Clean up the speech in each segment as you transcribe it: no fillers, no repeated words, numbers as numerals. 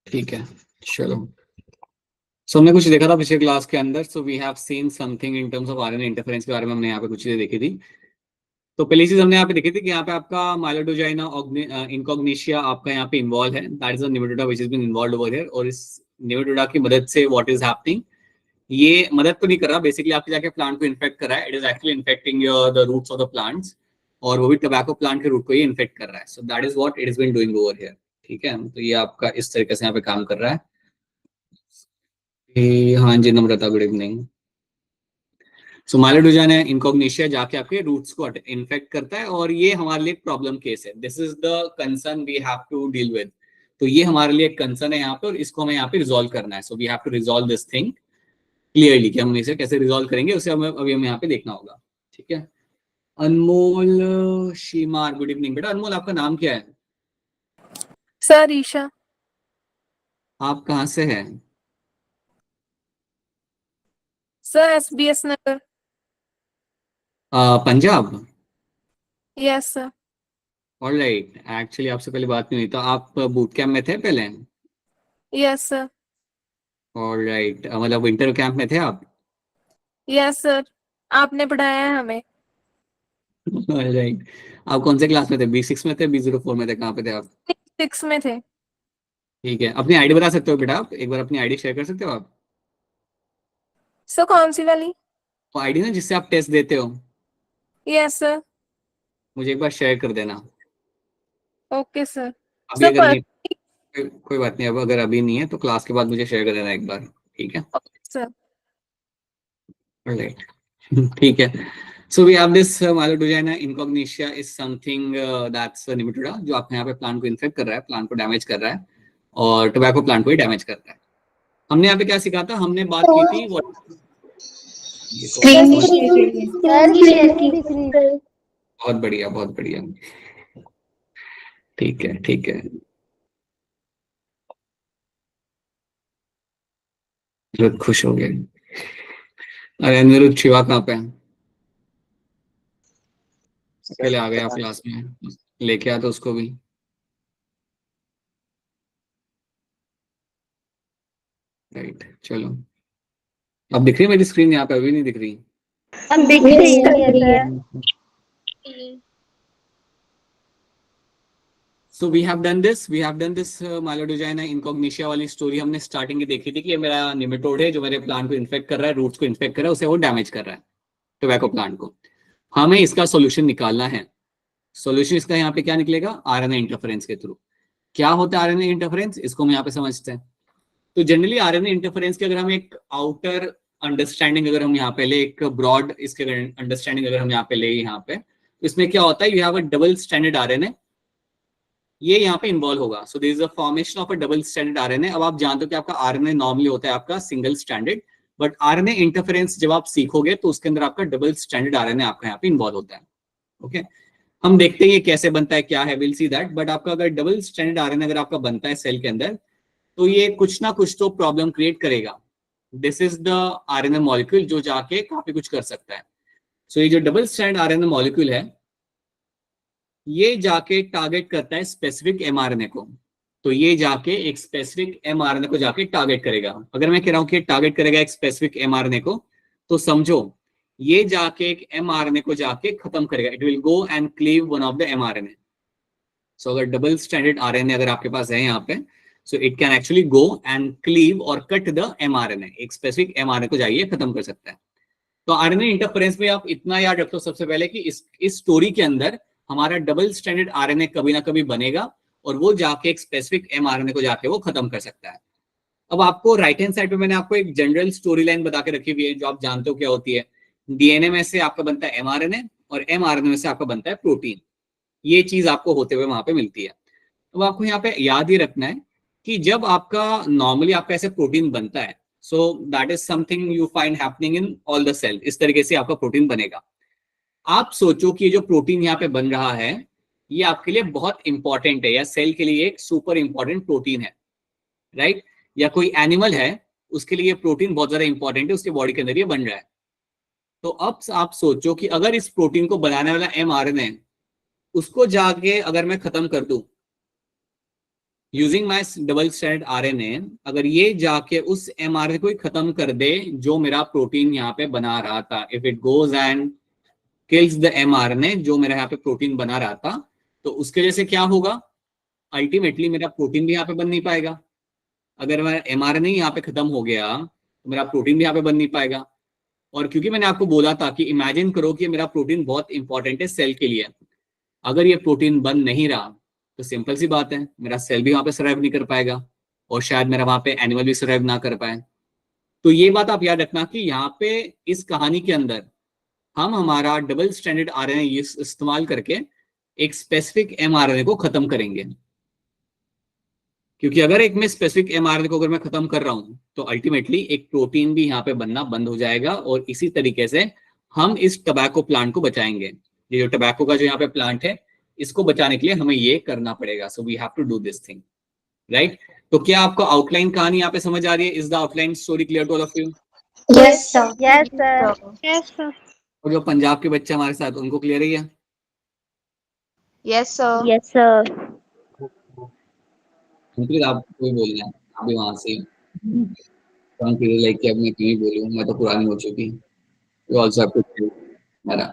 ठीक है, चलो। सो हमने कुछ देखा था पिछले क्लास के अंदर। So we have seen something in terms of RNA interference के बारे में हमने यहाँ पे कुछ चीजें देखी थी। तो पहली चीज हमने यहाँ पे देखी थी कि यहाँ पे आपका माइलोडोजाइना इनकॉग्निशिया आपका यहाँ पे इन्वॉल्व है। That is a nematoda which is been involved over here. और इस निमेटोडा की मदद से व्हाट इज हैपनिंग, ये मदद तो नहीं कर रहा, बेसिकली आपके जाके प्लांट को इन्फेक्ट कर रहा है। It is actually infecting the roots of the plants, और वो भी टबैको प्लांट के रूट को ही इन्फेक्ट कर रहा है। So that is what it is been doing over here. ठीक है, तो ये आपका इस तरीके से यहाँ पे काम कर रहा है। हाँ जी नम्रता, गुड इवनिंग। सो माइलोडोजाइना इनकॉग्निशिया जाके आपके रूट्स को इन्फेक्ट करता है, और ये हमारे लिए एक प्रॉब्लम केस है। This is the concern we have to deal with. तो ये हमारे लिए एक कंसर्न है यहाँ पे, और इसको हमें यहाँ पे रिजॉल्व करना है। So we have to resolve this thing clearly, कि हम इसे कैसे रिजॉल्व करेंगे उसे हमें अभी हमें यहाँ पे देखना होगा। ठीक है, अनमोल शीमार, गुड इवनिंग बेटा। अनमोल, आपका नाम क्या है? सर ईशा। आप कहाँ से हैं? Sir SBS Nagar. Punjab. Yes sir. Alright, actually आपसे पहले बात नहीं हुई, तो आप बूट कैंप में थे पहले? Yes sir. ऑलराइट, मतलब विंटर कैंप में थे आप? यस सर, आपने पढ़ाया है हमें। ऑलराइट, आप कौन से क्लास में थे? B6 में थे, B04 में थे, कहाँ पे थे आप? 6 में थे। ठीक है, अपनी आईडी बता सकते हो बेटा? आप एक बार अपनी आईडी शेयर कर सकते हो आप? सर कौन सी वाली? वो आईडी ना जिससे आप टेस्ट देते हो, यस सर। मुझे एक बार शेयर कर देना। Okay sir. अभी सर अगर नहीं, कोई बात नहीं, अब अगर अभी नहीं है तो क्लास के बाद मुझे शेयर कर देना एक बार। ठीक है, ओके सर। ऑलराइट। ठीक है, so we have this Meloidogyne incognita is something that's nematoda, जो आपके यहाँ पे प्लांट को इन्फेक्ट कर रहा है, प्लांट को डैमेज कर रहा है, और टोबैको प्लांट को ही डैमेज कर रहा है। हमने यहाँ पे क्या सीखा था? हमने बात की थी बहुत बढ़िया, बहुत बढ़िया। ठीक है, ठीक है, बहुत खुश हो गए। अरे अनिरुद्ध, शिवा कहाँ पे है? पहले आ गया क्लास में, लेके आ तो उसको भी। राइट, चलो। अब दिख रही है मेरी स्क्रीन यहाँ पे? अभी नहीं दिख रही? अब दिख रही है। So we have done this Meloidogyne incognita वाली स्टोरी हमने स्टार्टिंग की देखी थी, कि ये मेरा निमेटोड है जो मेरे प्लांट को इन्फेक्ट कर रहा है, रूट्स को इन्फेक्ट कर रहा है, उसे वो डैमेज कर रहा है, टोबैको प्लांट को। हमें इसका सोल्यूशन निकालना है। सोल्यूशन इसका यहाँ पे क्या निकलेगा? आरएनए इंटरफेरेंस के थ्रू। क्या होता है आरएनए इंटरफेरेंस, इसको हम यहाँ पे समझते हैं। तो जनरली आरएनए इंटरफेरेंस की अगर हम एक आउटर अंडरस्टैंडिंग अगर हम यहाँ पे ले, एक ब्रॉड इसके अंडरस्टैंडिंग अगर हम यहाँ पे ले, यहाँ पे तो इसमें क्या होता है, you have a double standard RNA, ये यहाँ पे इन्वॉल्व होगा। So there is a formation of a double standard RNA. अब आप जानते हो कि आपका आरएनए नॉर्मली होता है आपका single standard, but RNA interference जब आप सीखोगे तो उसके अंदर आपका डबल स्टैंडर्ड आरएनए आपका यहाँ पे इन्वॉल्व होता है। ओके, हम देखते हैं ये कैसे बनता है, क्या है, विल सी दैट। बट आपका अगर डबल स्टैंडर्ड आरएनए अगर आपका बनता है सेल के अंदर, तो ये कुछ ना कुछ तो प्रॉब्लम क्रिएट करेगा। This is the RNA molecule जो जाके काफी कुछ कर सकता है। सो ये जो डबल स्टैंड आरएनए मॉलिक्यूल है, ये जाके टारगेट करता है स्पेसिफिक एमआरएनए को। तो ये जाके एक स्पेसिफिक एमआरएनए को जाके टारगेट करेगा। अगर मैं कह रहा हूं कि टारगेट करेगा एक स्पेसिफिक एमआरएनए को, तो समझो ये जाके एक एमआरएनए को जाके खत्म करेगा। It will go and cleave one of the mRNA. So अगर डबल स्टैंडर्ड आरएनए अगर आपके पास है यहाँ पे, so it can actually go and cleave और कट द एमआरएनए, एक स्पेसिफिक एमआरएनए को जाइए खत्म कर सकता है। तो आरएनए इंटरफेरेंस में आप इतना याद रखो सबसे पहले कि इस स्टोरी के अंदर हमारा डबल स्टैंडर्ड आरएनए कभी ना कभी बनेगा, और वो जाके एक स्पेसिफिक एमआरएनए को जाके वो खत्म कर सकता है। अब आपको राइट हैंड साइड पे मैंने आपको एक जनरल स्टोरी लाइन बता के रखी हुई है, जो आप जानते हो क्या होती है। डीएनए में से आपका बनता है एमआरएनए, और एमआरएनए में से आपका बनता है प्रोटीन। ये चीज आपको होते हुए वहां पे मिलती है। अब आपको यहाँ पे याद ही रखना है कि जब आपका नॉर्मली आपका ऐसे प्रोटीन बनता है, so that is something you find happening in all the cell. इस तरीके से आपका प्रोटीन बनेगा। आप सोचो कि ये जो प्रोटीन यहाँ पे बन रहा है, ये आपके लिए बहुत इंपॉर्टेंट है, या सेल के लिए एक सुपर इंपॉर्टेंट प्रोटीन है, राइट? या कोई एनिमल है, उसके लिए प्रोटीन बहुत ज्यादा इंपॉर्टेंट है, उसके बॉडी के अंदर ये बन रहा है। तो अब आप सोचो कि अगर इस प्रोटीन को बनाने वाला एमआरएनए, उसको जाके अगर मैं खत्म कर दूं, using my double stranded RNA, अगर ये जाके उस एमआरएनए को ही खत्म कर दे जो मेरा प्रोटीन यहाँ पे बना रहा था, if it goes and kills the mRNA जो मेरा यहाँ पे प्रोटीन बना रहा था, तो उसके वजह से क्या होगा, अल्टीमेटली मेरा प्रोटीन भी यहाँ पे बन नहीं पाएगा। अगर मेरा एमआरएनए यहाँ पे खत्म हो गया तो मेरा प्रोटीन भी यहाँ पे बन नहीं पाएगा। और क्योंकि मैंने आपको बोला था कि इमेजिन करो कि मेरा प्रोटीन बहुत इंपॉर्टेंट है सेल के लिए, अगर ये प्रोटीन बन नहीं रहा तो सिंपल सी बात है, मेरा सेल भी वहां पे सर्वाइव नहीं कर पाएगा और शायद मेरा वहां पे एनिमल भी सर्वाइव ना कर पाए। तो ये बात आप याद रखना कि यहाँ पे इस कहानी के अंदर हम हमारा डबल स्ट्रैंडेड आरएनए इस्तेमाल करके एक स्पेसिफिक एमआरएनए को खत्म करेंगे, क्योंकि अगर एक में स्पेसिफिक एमआरएनए को अगर मैं खत्म कर रहा हूं तो अल्टीमेटली एक प्रोटीन भी यहाँ पे बनना बंद हो जाएगा और इसी तरीके से हम इस टबैको प्लांट को बचाएंगे। ये जो टबैको का जो यहाँ पे प्लांट है इसको बचाने के लिए हमें ये करना पड़ेगा। So we have to do this thing, right. तो क्या आपको आउटलाइन कहानी यहाँ पे समझ आ रही है? Is the outline story clear to all of you? Yes, sir. Yes, sir. Yes, sir. और जो पंजाब के बच्चे हमारे साथ उनको क्लियर है? Yes, sir. Yes, sir. Please आप कोई बोलना है, आप भी वहां से लाइक कि अब मैं क्यों बोलूं, मैं तो पुरानी हो चुकी। यू आल्सो हैव टू मेरा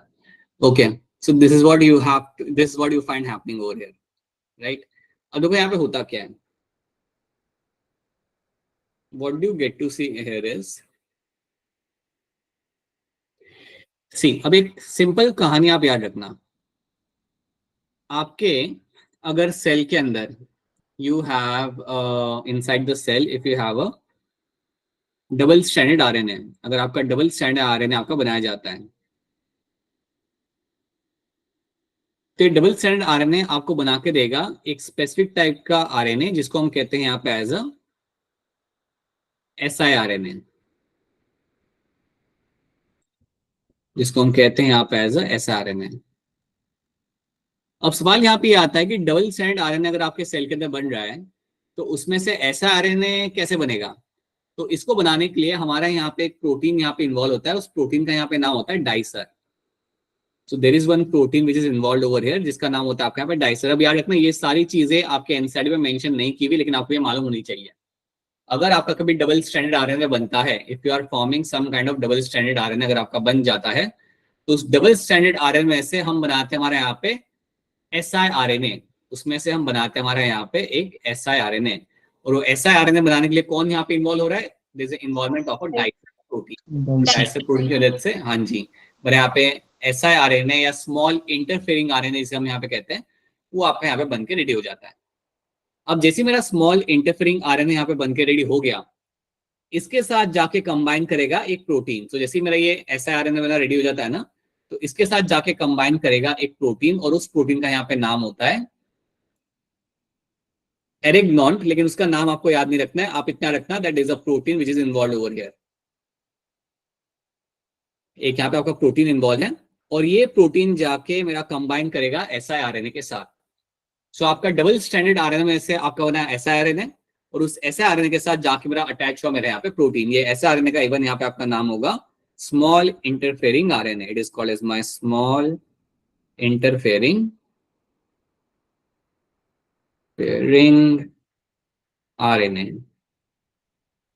okay. So this is what you have to, this is what you find happening over here, right. अब देखो यहाँ पे होता क्या है, what do you get to see here is, see अब एक सिंपल कहानी आप याद रखना। आपके अगर सेल के अंदर you have inside the cell if you have a double stranded RNA, अगर आपका डबल स्ट्रैंडेड आरएनए आपका बनाया जाता है तो डबल स्ट्रैंडेड आरएनए आपको बना के देगा एक स्पेसिफिक टाइप का आरएनए जिसको हम कहते हैं यहाँ पे एज अ siRNA, जिसको हम कहते हैं यहाँ पे एज अ siRNA। अब सवाल यहाँ पे आता है कि डबल स्ट्रैंडेड आरएनए अगर आपके सेल के अंदर बन रहा है तो उसमें से ऐसा आरएनए कैसे बनेगा? तो इसको बनाने के लिए हमारा यहाँ पे एक प्रोटीन यहाँ पे इन्वॉल्व होता है, उस प्रोटीन का यहाँ पे नाम होता है dicer. So there is one protein which is involve over here जिसका नाम होता है आपका यहाँ पे डाइसर। अब याद रखना ये सारी चीजें आपके एनसाइड में मेंशन नहीं की हुई, लेकिन आपको ये मालूम होनी चाहिए। अगर आपका कभी डबल स्ट्रैंडेड आरएनए बनता है, if you are forming some kind of double stranded RNA अगर आपका बन जाता है तो उस डबल स्ट्रैंडेड आरएनए से हम बनाते हैं हमारे यहाँ पे siRNA, उसमें से हम बनाते हैं हमारे यहाँ पे एक siRNA। और वो siRNA बनाने के लिए कौन यहाँ पे इन्वॉल्व हो रहा है? There is involvement of a dicer protein. Dicer protein की मदद से, हाँ जी, मेरे यहाँ पे siRNA या स्मॉल इंटरफेयरिंग आरएनए जिसे हम यहाँ पे कहते हैं, वो आपका यहाँ पे बन के रेडी हो जाता है। अब जैसे मेरा स्मॉल इंटरफेयरिंग आरएनए यहाँ पे बन के रेडी हो गया, इसके साथ जाके कंबाइन करेगा एक प्रोटीन। तो जैसे मेरा ये siRNA वाला रेडी हो जाता है ना, तो इसके साथ जाके कंबाइन करेगा एक प्रोटीन और उस प्रोटीन का यहाँ पे नाम होता है एरिग्नॉन्ट, लेकिन उसका नाम आपको याद नहीं रखना है, आप इतना रखना that is a protein which is involve over here. एक यहाँ पे आपका प्रोटीन इन्वॉल्व है और ये प्रोटीन जाके मेरा कंबाइन करेगा siRNA के साथ। सो आपका डबल स्ट्रैंडेड आरएनए में से आपका बना siRNA और उस siRNA के साथ जाके मेरा अटैच हुआ मेरे यहाँ पे प्रोटीन। ये siRNA का इवन यहाँ पे आपका नाम होगा small interfering RNA. It is called as my small interfering RNA.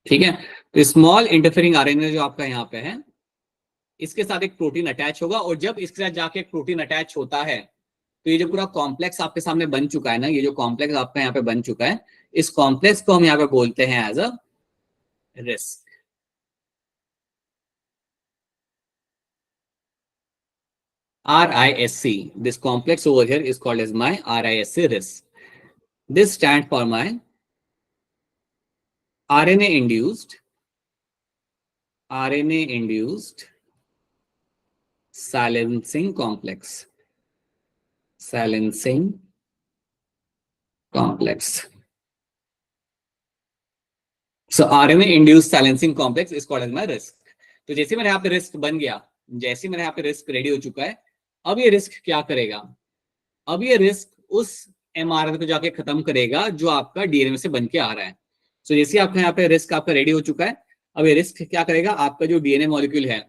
ठीक है, तो स्मॉल इंटरफेरिंग आरएनए जो आपका यहाँ पे है, इसके साथ एक प्रोटीन अटैच होगा और जब इसके साथ जाके एक प्रोटीन अटैच होता है तो ये जो पूरा कॉम्प्लेक्स आपके सामने बन चुका है ना, ये जो कॉम्प्लेक्स आपका यहाँ पे बन चुका है, इस कॉम्प्लेक्स को हम यहाँ पे बोलते हैं as a risk. RISC. This complex over here is called as my RISC risk. This stands for my RNA induced silencing complex. Silencing complex. So RNA induced silencing complex is called as my risk. तो जैसे मेरे यहाँ पे risk बन गया, जैसे मेरे यहाँ पे रिस्क रेडी हो चुका है, अब ये रिस्क क्या करेगा? अब ये रिस्क उस एमआरएनए को जाके खत्म करेगा जो आपका डीएनए में से बन के आ रहा है। सो जैसे आपका यहाँ पे रिस्क आपका रेडी हो चुका है, अब ये रिस्क क्या करेगा? आपका जो डीएनए मॉलिक्यूल है,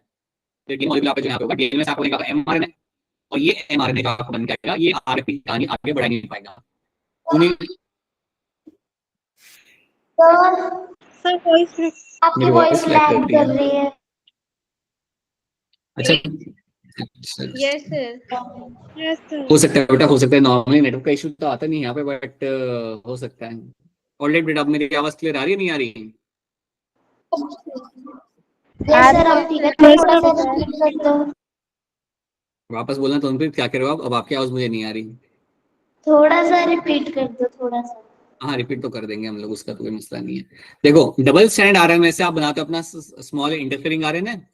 मॉलिक्यूल आपका जो यहाँ पे होगा डीएनए में से आपको बनेगा एमआरएनए, और ये एमआरएनए का आपको बन के आएगा, ये आरएनए आगे बढ़ा नहीं पाएगा। सर वॉइस आपकी मेरी वॉइस वॉइस लैग लैग कर रही कर है। रही है। अच्छा अच्छा, यस सर, यस हो सर। सकता है बेटा, हो सकता है नॉर्मली नेटवर्क का इशू तो आता नहीं है यहाँ पे, बट हो सकता है। ऑलराइट बेटा, अब मेरी आवाज क्लियर आ रही है नहीं आ रही? यस सर, अब ठीक है, थोड़ा सा रिपीट कर दो। वापस बोलना तो फिर क्या कह रहे हो आप? अब आपकी आवाज मुझे नहीं आ रही। थोड़ा सा रिपीट कर दो, थोड़ा सा। हाँ रिपीट तो कर देंगे हम लोग, उसका तो कोई मसला नहीं है। देखो, डबल स्टैंडर्ड आरएन में से आप बनाते हो अपना स्मॉल इंटरफेरिंग आरएन है,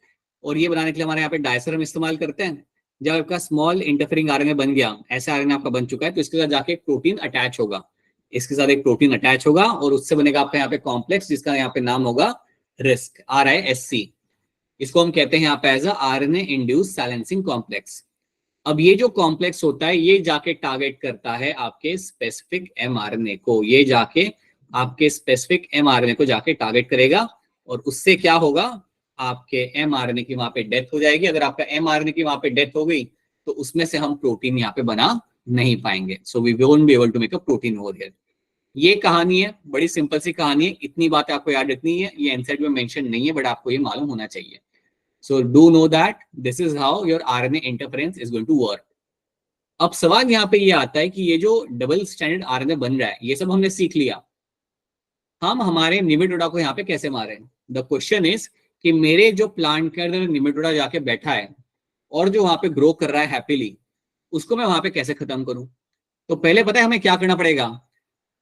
और ये बनाने के लिए हमारे यहाँ पे डायसर हम इस्तेमाल करते हैं। जब आपका स्मॉल इंटरफेरिंग आरएनए बन गया, ऐसा आरएनए आपका बन चुका है, तो इसके साथ जाके एक प्रोटीन अटैच होगा। इसके साथ एक प्रोटीन अटैच होगा और उससे बनेगा आपका यहाँ पे कॉम्प्लेक्स, जिसका यहाँ पे नाम होगा रिस्क, RISC। इसको हम कहते हैं यहाँ पे as RNA induce silencing complex. अब ये जो कॉम्प्लेक्स होता है, ये जाके टारगेट करता है आपके स्पेसिफिक एमआरएनए को, ये जाके आपके स्पेसिफिक एमआरएनए को जाके टारगेट करेगा, और उससे क्या होगा, आपके एमआरएनए की वहां पे डेथ हो जाएगी। अगर आपका एमआरएनए की वहां पे डेथ हो गई, तो उसमें से हम प्रोटीन यहाँ पे बना नहीं पाएंगे। So we won't be able to make a protein over here. ये कहानी है, बड़ी सिंपल सी कहानी है, इतनी बातें आपको याद रखनी है। ये एनसाइड में मेंशन नहीं है, बट आपको ये मालूम होना चाहिए। So do know that this is how your RNA interference is going to work. अब सवाल यहाँ पे ये आता है कि ये जो डबल स्टैंडर्ड आरएनए बन रहा है, ये सब हमने सीख लिया, हम हमारे निमेटोडा को यहाँ पे कैसे मारें? द क्वेश्चन इज कि मेरे जो प्लांट के अंदर निमेटोडा जाके बैठा है और जो वहां पे ग्रो कर रहा है हैप्पीली, उसको मैं वहां पे कैसे खत्म करूं? तो पहले पता है हमें क्या करना पड़ेगा?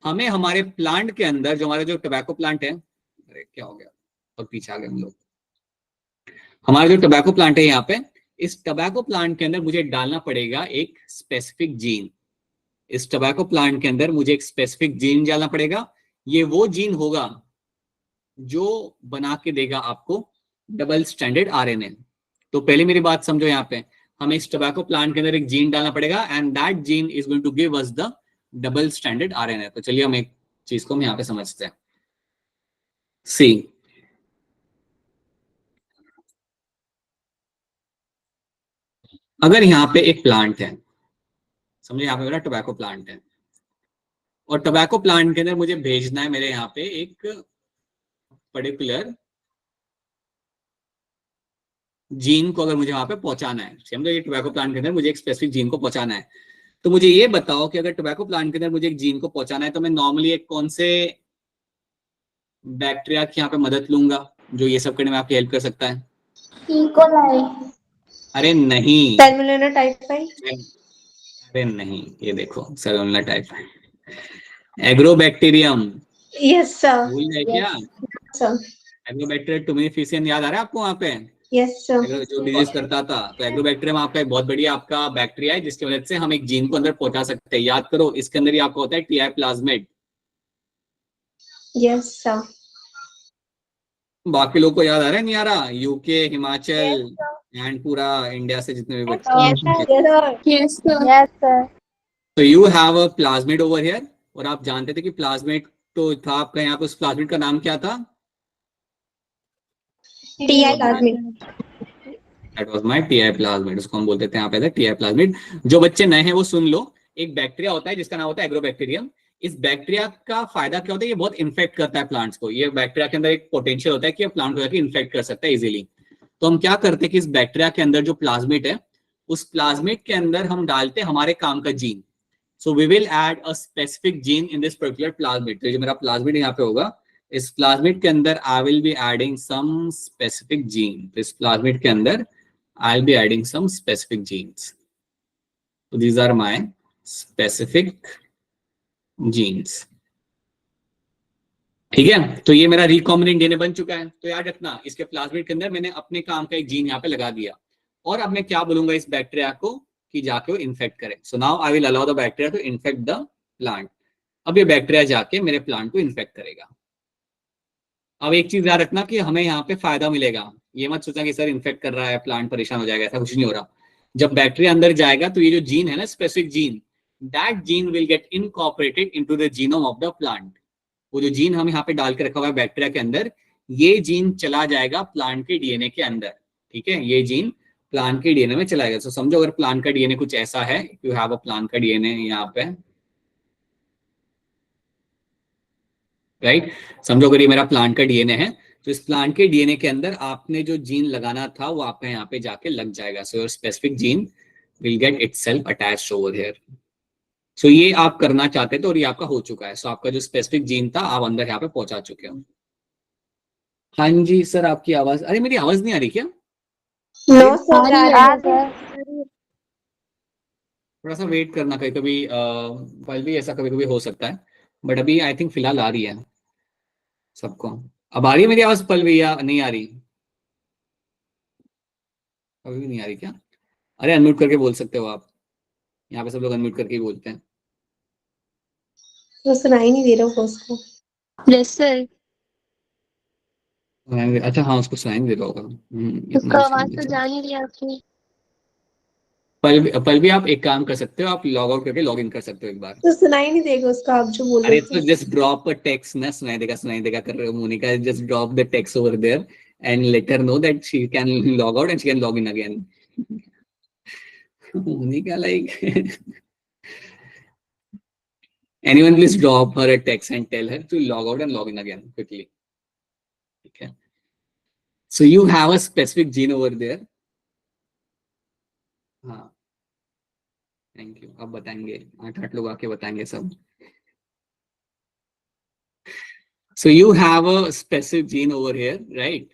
हमें हमारे प्लांट के अंदर, जो हमारा जो टोबैको प्लांट है, अरे क्या हो गया, और पीछे आ गए हम लोग। हमारा जो टोबैको प्लांट है यहाँ पे, इस टोबैको प्लांट के अंदर मुझे डालना पड़ेगा एक स्पेसिफिक जीन। इस टोबैको प्लांट के अंदर मुझे एक स्पेसिफिक जीन डालना पड़ेगा। ये वो जीन होगा जो बना के देगा आपको डबल स्टैंडर्ड आरएनए। तो पहले मेरी बात समझो, यहाँ पे हमें इस टोबैको प्लांट के अंदर एक जीन डालना पड़ेगा, and that gene is going to give us the double standard RNA. तो चलिए हम एक चीज को हम यहाँ पे समझते हैं। सी, अगर यहाँ पे एक प्लांट है, समझे यहाँ पे मेरा टोबैको प्लांट है, और टोबैको प्लांट के अंदर मुझे भेजना है मेरे यहाँ पे एक पर्टिकुलर जीन को, अगर मुझे वहां पे पहुंचाना है, समझो ये टोबैको प्लांट के अंदर मुझे एक स्पेसिफिक जीन को पहुंचाना है, तो मुझे ये बताओ कि अगर टोबैको प्लांट के अंदर मुझे एक जीन को पहुंचाना है, तो मैं नॉर्मली एक कौन से बैक्टीरिया की यहाँ पे मदद लूंगा जो ये सब करने में आपकी हेल्प कर सकता है? E coli. अरे नहीं, सैल्मोनेला टाइफाइड। अरे नहीं, ये देखो Salmonella typhoid, agrobacterium. Yes sir, भूल गए क्या? यस सर, एग्रोबैक्टीरियम टुमिनिफिशियन याद आ रहा है आपको वहां पे? यस सर, जो डिजीज करता था, तो एग्रोबैक्टीरियम आपका एक बहुत बढ़िया आपका बैक्टीरिया है, जिसकी वजह से हम एक जीन को अंदर पहुंचा सकते हैं। याद करो, इसके अंदर ही आपको होता है टीआई प्लाज्मिड। Yes sir. बाकी लोग को याद आ रहा है नहीं आ रहा? UK, Himachal yes sir, and पूरा इंडिया से जितने भी बच्चे yes sir, yes sir, yes sir. तो you have a plasmid over here. और आप जानते थे कि प्लाज्मिड तो था आपका यहाँ पे, उस प्लाज्मिड का नाम क्या था? TI plasmid. That was my TI plasmid, उसको हम बोलते थे यहाँ पे टीआई प्लाज्मिड। जो बच्चे नए हैं वो सुन लो, एक बैक्टीरिया होता है जिसका नाम होता है एग्रोबैक्टीरियम। इस बैक्टीरिया का फायदा क्या होता है? ये बहुत इन्फेक्ट करता है प्लांट्स को। ये बैक्टीरिया के अंदर एक पोटेंशियल होता है कि प्लांट को जाके इन्फेक्ट कर सकता है इजीली। तो हम क्या करते हैं कि इस बैक्टीरिया के अंदर जो प्लाज्मिड है, उस प्लाज्मिड के अंदर हम डालते हैं हमारे काम का gene. So we will add a specific gene in this particular plasmid. तो जो मेरा प्लाज्मिड यहाँ पे होगा, इस प्लाज्मिड के अंदर I will be adding some specific gene. इस प्लाज्मिड के अंदर I'll be adding some specific genes. So these are my specific genes. ठीक है, तो ये मेरा रिकॉम्बिनेंट डीएनए बन चुका है। तो याद रखना, इसके प्लाज्मिड के अंदर मैंने अपने काम का एक जीन यहाँ पे लगा दिया, और अब मैं क्या बोलूंगा इस बैक्टीरिया को कि जाके वो इन्फेक्ट करे। So now I will allow the bacteria to infect the plant. अब ये बैक्टीरिया जाके मेरे प्लांट को इन्फेक्ट करेगा। अब एक चीज याद रखना कि हमें यहाँ पे फायदा मिलेगा। ये मत सोचना कि सर इन्फेक्ट कर रहा है प्लांट परेशान हो जाएगा, ऐसा कुछ नहीं हो रहा। जब बैक्टीरिया अंदर जाएगा तो ये जो जीन है ना, specific gene, that gene will gate incorporated into the genome of the plant. वो जो जीन हम यहाँ पे डाल के रखा हुआ है बैक्टीरिया के अंदर, ये जीन चला जाएगा प्लांट के डीएनए के अंदर। ठीक है, ये जीन प्लांट के डीएनए में चला जाएगा। तो समझो अगर प्लांट का डीएनए कुछ ऐसा है, यू हैव अ प्लांट का डीएनए यहाँ पे, राइट। समझो अगर ये मेरा प्लांट का डीएनए है, तो इस प्लांट के डीएनए के अंदर आपने जो जीन लगाना था वो आपका यहाँ पे जाके लग जाएगा। So your specific gene will get itself attached over here. So ये आप करना चाहते थे और ये आपका हो चुका है। सो आपका जो स्पेसिफिक जीन था आप अंदर यहाँ पे पहुंचा चुके हो। हाँ जी सर, आपकी आवाज, अरे मेरी आवाज नहीं आ रही क्या? नो सर, आ रही है। थोड़ा सा वेट करना, कभी कभी कल भी ऐसा कभी कभी हो सकता है, बट अभी आई थिंक फिलहाल आ रही है सबको। अब आ रही है मेरी आवाज पल भी या नहीं आ रही? अभी भी नहीं आ रही क्या? अरे अनम्यूट करके बोल सकते हो आप, यहाँ पे सब लोग अनम्यूट करके ही बोलते हैं। तो सुनाई नहीं दे रहा उसको। Yes sir. अच्छा हाँ, उसको सुनाई नहीं दे रहा होगा। उसका आवाज तो जान ही लिया आपने। पल भी आप एक काम कर सकते हो, आप लॉग आउट करके लॉग इन कर सकते हो एक बार। तो सुनाई नहीं देगा उसका, आप जो बोल अरे रहे तो थे। जस्ट ड्रॉप अ टेक्स्ट ना, सुनाई देगा कर रहे हो Monica, just drop the text over there and let her know that she can log out and she can log in again. Monica like anyone please drop her a text and tell her to log out and log in again quickly. Okay, so you have a specific gene over there. हाँ, thank you. अब बताएंगे, 8 लोग आके बताएंगे सब। So you have a specific gene over here, right?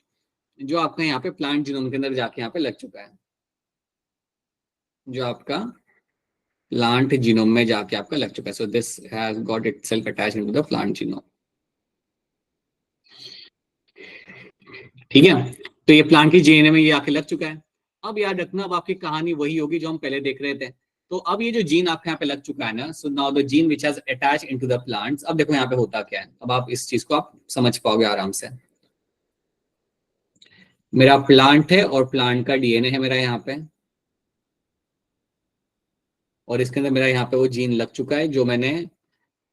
जो आपका यहाँ पे प्लांट जीनोम के अंदर जाके यहाँ पे लग चुका है, जो आपका प्लांट जीनोम में जाके आपका लग चुका है। So this has got itself attached into the plant genome. ठीक है, तो ये प्लांट की जीएनए में ये आके लग चुका है। अब याद रखना, अब आपकी कहानी वही होगी जो हम पहले देख रहे थे। तो अब ये जो जीन आपके यहाँ पे लग चुका है ना, so now the gene which has attach into the plants. अब देखो यहाँ पे होता क्या है, अब आप इस चीज को आप समझ पाओगे आराम से। मेरा प्लांट है और प्लांट का डीएनए है मेरा यहाँ पे, और इसके अंदर मेरा यहाँ पे वो जीन लग चुका है जो मैंने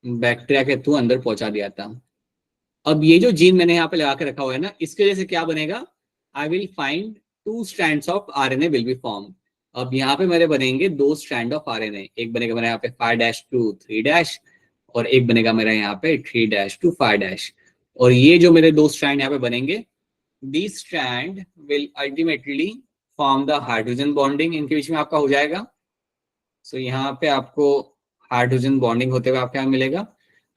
बैक्टीरिया के थ्रू अंदर पहुंचा दिया था। अब ये जो जीन मैंने यहाँ पे लगा के रखा हुआ है ना, इसके वजह से क्या बनेगा, I will find 2 strands of RNA will be form. अब यहाँ पे मेरे बनेंगे 2 strand ऑफ आरएनए, एक बनेगा मेरा यहाँ पे 5' to 3' और एक बनेगा मेरा यहाँ पे 3' to 5'। और ये जो मेरे 2 strand यहाँ पे बनेंगे, these strand will ultimately form the hydrogen bonding, इनके बीच में आपका हो जाएगा। सो यहाँ पे आपको हाइड्रोजन बॉन्डिंग होते हुए आपके यहाँ मिलेगा,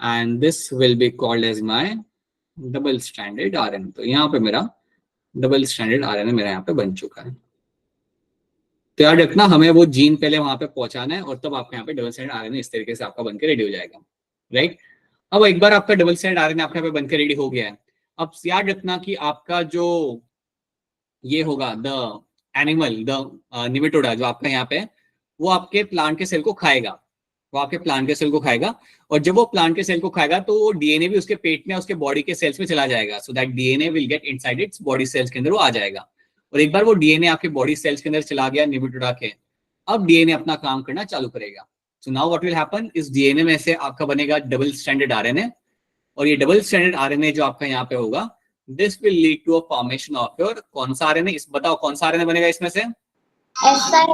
and this will be called as my double standard RNA. तो यहाँ पे मेरा डबल स्टैंडर्ड आरएनए मेरा यहाँ पे बन चुका है। तो याद रखना, हमें वो जीन पहले वहां पे पहुंचाना है और तब आपका यहाँ पे डबल स्टैंडर्ड आरएनए इस तरीके से आपका बनकर रेडी हो जाएगा, राइट। अब एक बार आपका डबल स्टैंडर्ड आरएनए आपके यहाँ पे बनकर रेडी हो गया है, अब याद रखना कि आपका जो ये होगा द एनिमल, द निमेटोडा जो आपका यहाँ पे, वो आपके प्लांट के सेल को खाएगा, वो आपके प्लांट के सेल को खाएगा। और जब वो प्लांट के सेल को खाएगा तो वो डीएनए भी उसके पेट में, उसके बॉडी के सेल्स में चला जाएगा। So that DNA will get inside its body cells के अंदर वो आ जाएगा। और एक बार वो डीएनए आपके बॉडी सेल्स के अंदर चला गया निमेटोडा के, अब डीएनए अपना काम करना चालू करेगा। So now what will happen, इस डीएनए में से आपका बनेगा डबल स्टैंडर्ड आरएनए, और ये डबल स्टैंडर्ड आरएनए जो आपका यहाँ पे होगा, this will lead to a formation of your कौन सा आरएनए, इस बताओ कौन सा आरएनए बनेगा इसमें से? siRNA,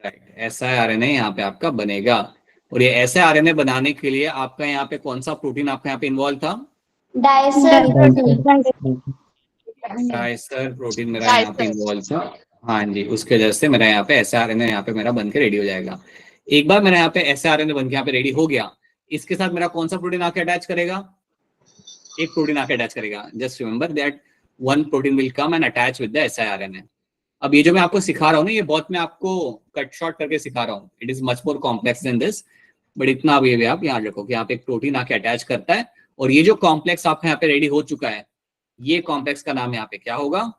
right. siRNA यहाँ पे आपका बनेगा। और ये siRNA बनाने के लिए आपका यहाँ पे कौन सा प्रोटीन आपका यहाँ पे इन्वॉल्व था? डाइसर प्रोटीन मेरा यहाँ पे इन्वॉल्व था। हाँ जी, उसके वजह से मेरा यहाँ पे siRNA यहाँ पे मेरा बनकर रेडी हो जाएगा। एक बार मेरा यहाँ पे siRNA बनकर यहाँ पे रेडी हो गया, इसके साथ मेरा कौन सा प्रोटीन आके अटैच करेगा? एक प्रोटीन आके अटैच करेगा। Just remember that one protein will come and attach with the siRNA। अब ये जो मैं आपको सिखा रहा हूँ ना, ये बहुत मैं आपको कट शॉर्ट करके सिखा रहा हूँ, it is much more complex than this, but इतना अब ये भी आप याद रखो कि यहाँ पे एक प्रोटीन आके अटैच करता है, और ये जो कॉम्प्लेक्स आपका यहाँ पे रेडी हो चुका है, ये कॉम्प्लेक्स का नाम यहाँ पे क्या होगा?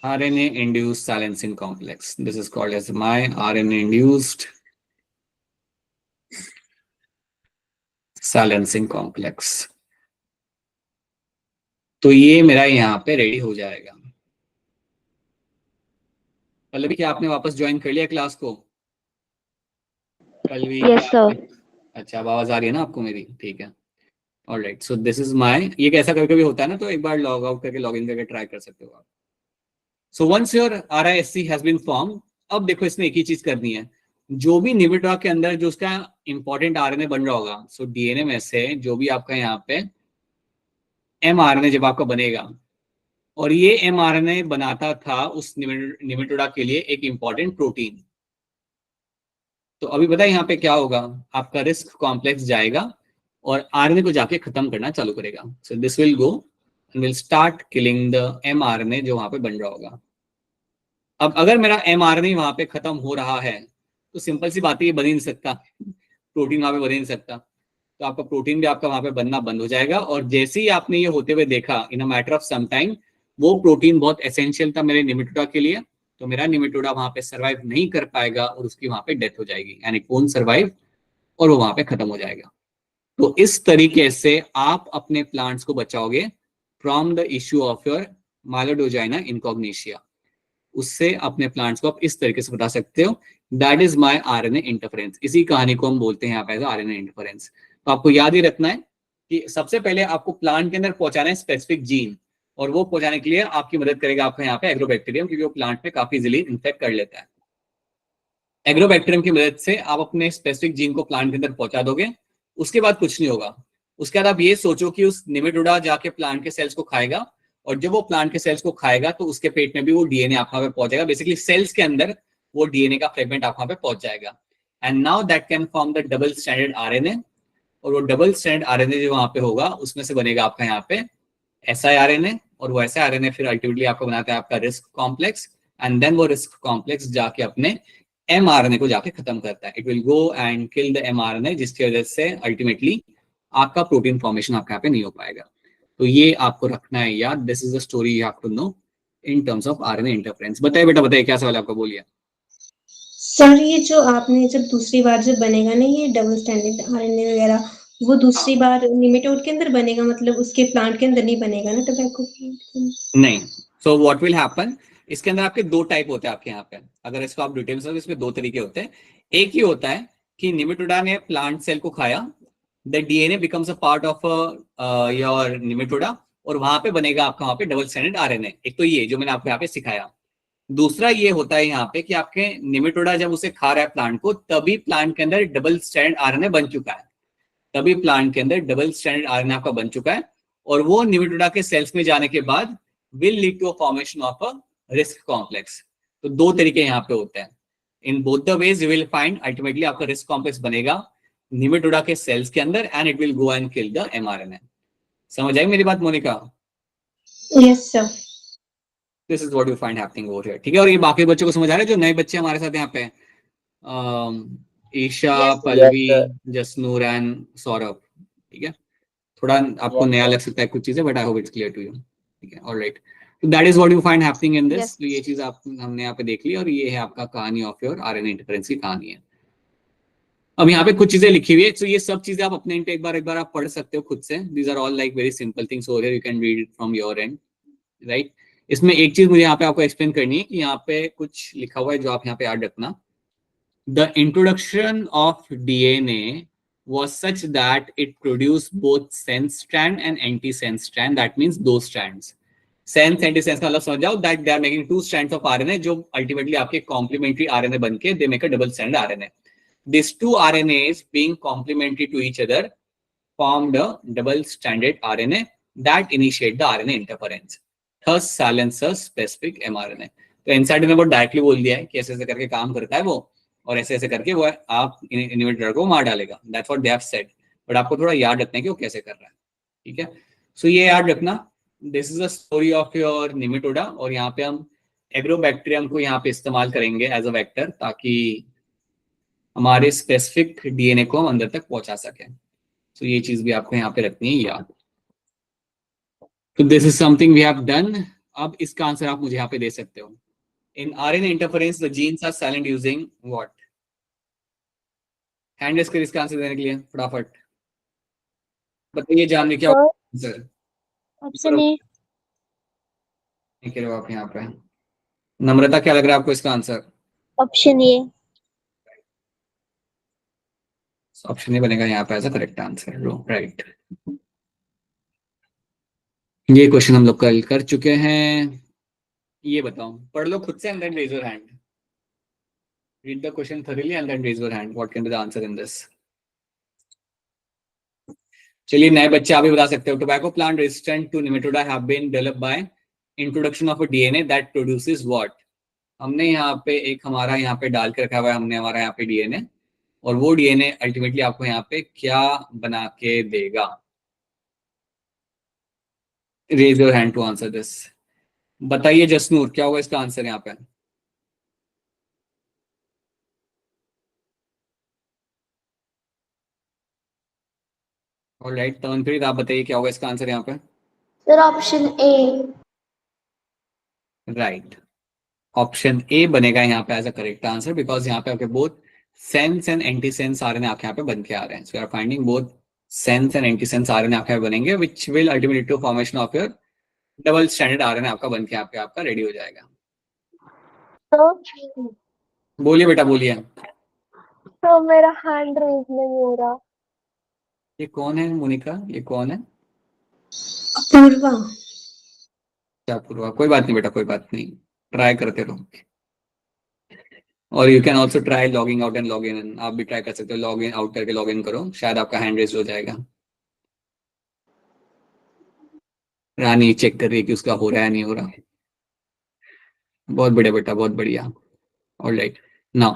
RNA induced silencing complex. This is called as my RNA induced silencing complex. तो ये मेरा यहाँ पे रेडी हो जाएगा। पल्लवी, क्या आपने वापस ज्वाइन कर लिया क्लास को? Pallavi, yes sir. अच्छा, अब आवाज आ रही है ना आपको मेरी? ठीक है, alright. So this is my, ये कैसा कभी कभी होता है ना, तो एक बार लॉग आउट करके लॉग इन करके ट्राई कर सकते हो आप। So once your RISC has been form, अब देखो इसमें एक ही चीज करनी है, जो भी निमिटोडा के अंदर जो उसका इंपॉर्टेंट आरएनए बन रहा होगा, सो डीएनए में से जो भी आपका यहाँ पे एमआरएनए जब आपका बनेगा, और ये एमआरएनए बनाता था उस निमिटोडा के लिए एक इंपॉर्टेंट प्रोटीन। तो अभी पता है यहाँ पे क्या होगा, आपका रिस्क कॉम्प्लेक्स जाएगा और आरएनए को जाके खत्म करना चालू करेगा। So this will go and will start killing the mRNA जो वहां पे बन रहा होगा। अब अगर मेरा एमआरएनए वहां पे खत्म हो रहा है तो सिंपल सी बात है, ये बन ही नहीं सकता, प्रोटीन वहां पे बन ही नहीं सकता। तो आपका प्रोटीन भी आपका वहां पे बनना बंद हो जाएगा। और जैसे ही आपने ये होते हुए देखा in a matter of some time, वो प्रोटीन बहुत एसेंशियल था मेरे निमिटोडा के लिए, तो मेरा निमिटोडा वहां पे सर्वाइव नहीं कर पाएगा और उसकी वहां पे डेथ हो जाएगी, यानी कौन सर्वाइव, और वो वहां पे खत्म हो जाएगा। तो इस तरीके से आप अपने प्लांट्स को बचाओगे from the issue of your Meloidogyne incognita. उससे अपने प्लांट्स को आप इस तरीके से बता सकते हो, that is my RNA interference. इसी कहानी को हम बोलते हैं यहाँ पे आरएनए इंटरफेरेंस। तो आपको याद ही रखना है कि सबसे पहले आपको प्लांट के अंदर पहुंचाना है स्पेसिफिक जीन, और वो पहुंचाने के लिए आपकी मदद करेगा आपका यहाँ पे एग्रोबैक्टीरियम, क्योंकि वो प्लांट में काफी इजीली इन्फेक्ट कर लेता है। एग्रोबैक्टीरियम की मदद से आप अपने स्पेसिफिक जीन को प्लांट के अंदर पहुंचा दोगे, उसके बाद कुछ नहीं होगा। उसके बाद आप ये सोचो कि उस निमेटोडा जाके प्लांट के सेल्स को खाएगा, और जब वो प्लांट के सेल्स को खाएगा तो उसके पेट में भी वो डीएनए आप वहां पे पहुंच जाएगा। बेसिकली सेल्स के अंदर वो डीएनए का फ्रेगमेंट आप वहां पे पहुंच जाएगा, and now that can form the double standard RNA. और वो डबल स्टैंडर्ड आरएनए जो वहां पे होगा उसमें से बनेगा आपका यहाँ पे siRNA, और वो siRNA फिर अल्टीमेटली आपको बनाता है आपका रिस्क कॉम्प्लेक्स, एंड देन वो रिस्क कॉम्प्लेक्स जाके अपने mRNA को जाके खत्म करता है। It will go and kill the mRNA, जिसकी वजह से अल्टीमेटली आपका प्रोटीन फॉर्मेशन आपके यहाँ पे नहीं हो पाएगा। तो ये आपको रखना है याद, this is the story you have to know in terms of RNA interference. बताइए बेटा, बताइए क्या सवाल है आपका, बोलिए। सर ये जो आपने जब दूसरी बार जब बनेगा ना ये डबल स्टैंडर्ड आरएनए वगैरह, वो दूसरी बार निमेटोड के अंदर बनेगा, मतलब उसके प्लांट के अंदर नहीं बनेगा ना, टोबैको प्लांट के अंदर? नहीं, सो व्हाट विल हैपन, इसके अंदर आपके दो टाइप होते हैं आपके यहाँ पे। अगर इसको आप डिटेल्स में, इसमें दो तरीके होते हैं। एक ही होता है कि निमेटोडा ने प्लांट सेल को खाया, the DNA becomes a part of your Nematoda, और वहां पे बनेगा आपका वहां पे डबल स्टैंडर्ड आरएनए। एक तो ये जो मैंने आपको यहाँ पे सिखाया। दूसरा ये होता है यहाँ पे कि आपके निमेटोडा जब उसे खा रहा है प्लांट को, तभी प्लांट के अंदर डबल स्टैंडर्ड आरएनए बन चुका है, तभी प्लांट के अंदर डबल स्टैंडर्ड आरएनए आपका बन चुका है, और वो निमेटोडा के सेल्स में जाने के बाद will lead to a formation of a risk complex. तो दो तरीके यहाँ पे होते हैं। In both the ways you will find ultimately आपका रिस्क कॉम्प्लेक्स बनेगा निमेटोडा के सेल्स के अंदर, and it will go and kill the mRNA. समझ आई मेरी बात Monica? Yes sir. This is what you find happening over here, ठीक है। और ये बाकी बच्चों को समझ आ रहा है जो नए बच्चे हमारे साथ यहाँ पे हैं? ईशा, यस पल्लवी, जसनूर एंड सौरभ, ठीक है। थोड़ा आपको नया लग सकता है कुछ चीजें, but I hope it's clear to you, ठीक है। ऑलराइट, तो that is what you find happening in this. Yes. तो ये चीज आप हमने यहाँ पे देख ली, और ये है आपका कहानी ऑफ योर आरएनए इंटरफेरेंस की कहानी है। अब यहाँ पे कुछ चीजें लिखी हुई है, तो ये सब चीजें आप अपने एक बार आप पढ़ सकते हो खुद से। These are all like very simple things over here, you can read from your end, right. इसमें एक चीज मुझे यहाँ पे आपको एक्सप्लेन करनी है कि यहाँ पे कुछ लिखा हुआ है जो आप यहाँ पे याद रखना। The introduction of DNA was such that it produced both sense strand and anti-sense strand. That means दो strands. Sense anti-sense का मतलब समझ जाओ, that they are making two strands of RNA जो ultimately आपके complementary RNA बन के they make a double strand RNA. These two RNAs being complementary to each other formed a double stranded RNA that initiate the RNA interference. Thus silence a specific mRNA. तो inside ने बहुत directly बोल दिया है कि ऐसे ऐसे करके काम करता है वो, और ऐसे ऐसे करके वो आप इनहिबिटर को मार डालेगा। That's what they have said, but आपको थोड़ा याद रखना है कि वो कैसे कर रहा है, ठीक है। सो ये याद रखना, this is a story of your Nematoda, और यहाँ पे हम एग्रोबैक्टीरियम को यहाँ पे इस्तेमाल करेंगे एज अ वेक्टर, ताकि हमारे स्पेसिफिक डीएनए को हम अंदर तक पहुंचा सके। तो ये चीज भी आपको यहाँ पे रखनी है याद। तो this is something we have done. अब इसका आंसर आप मुझे यहाँ पे दे सकते हो। In RNA interference the genes are silent using what? Hand raise कर इसका आंसर देने के लिए फटाफट बताइए, जानने क्या सर आंसर? ऑप्शन ए। नहीं कह रहे हो आप यहाँ पे। नम्रता, क्या लग रहा है आपको इसका answer? Option A. Option A बनेगा यहाँ पे as a correct answer, right. ये क्वेश्चन हम लोग कल कर चुके हैं। ये बताओ, पढ़ लो खुद से and then raise your hand. read the question thoroughly and then raise your hand. What can be the answer in this? चलिए नए बच्चे आप भी बता सकते हो. Tobacco plant resistant to nematode have been developed by introduction of a DNA that produces what? हमने यहाँ पे एक हमारा यहाँ पे डाल के रखा हुआ है हमने हमारा यहाँ पे डीएनए, और वो डीएनए अल्टीमेटली आपको यहाँ पे क्या बना के देगा? Raise your hand to answer this. बताइए जसनूर, क्या होगा इसका आंसर यहाँ पे? ऑलराइट, तमनप्रीत आप बताइए क्या होगा इसका आंसर यहाँ पे? Sir option A. Right, option A बनेगा यहाँ पे as a correct answer, because यहाँ पे आपके both sense and anti sense RNA आपके यहाँ पे बन के आ रहे हैं. So you are finding both sense and anti sense RNA आपके यहाँ बनेंगे, which will ultimately to formation of your double standard RNA आपका बन के आपका रेडी हो जाएगा. बोलिए बेटा बोलिए. तो मेरा हैंड रेज नहीं हो रहा. ये कौन है मोनिका, ये कौन है? अपूर्वा. क्या पूर्वा? कोई बात नहीं बेटा, कोई बात नहीं, ट्राई करते रहो. और you can also try logging out and log in. आप भी ट्राई कर सकते हो, लॉग इन आउट करके लॉग इन करो, शायद आपका हैंड रेज हो जाएगा. रानी चेक कर रही है कि उसका हो रहा है नहीं हो रहा. बहुत बढ़िया बेटा, बहुत बढ़िया. ऑलराइट, नाउ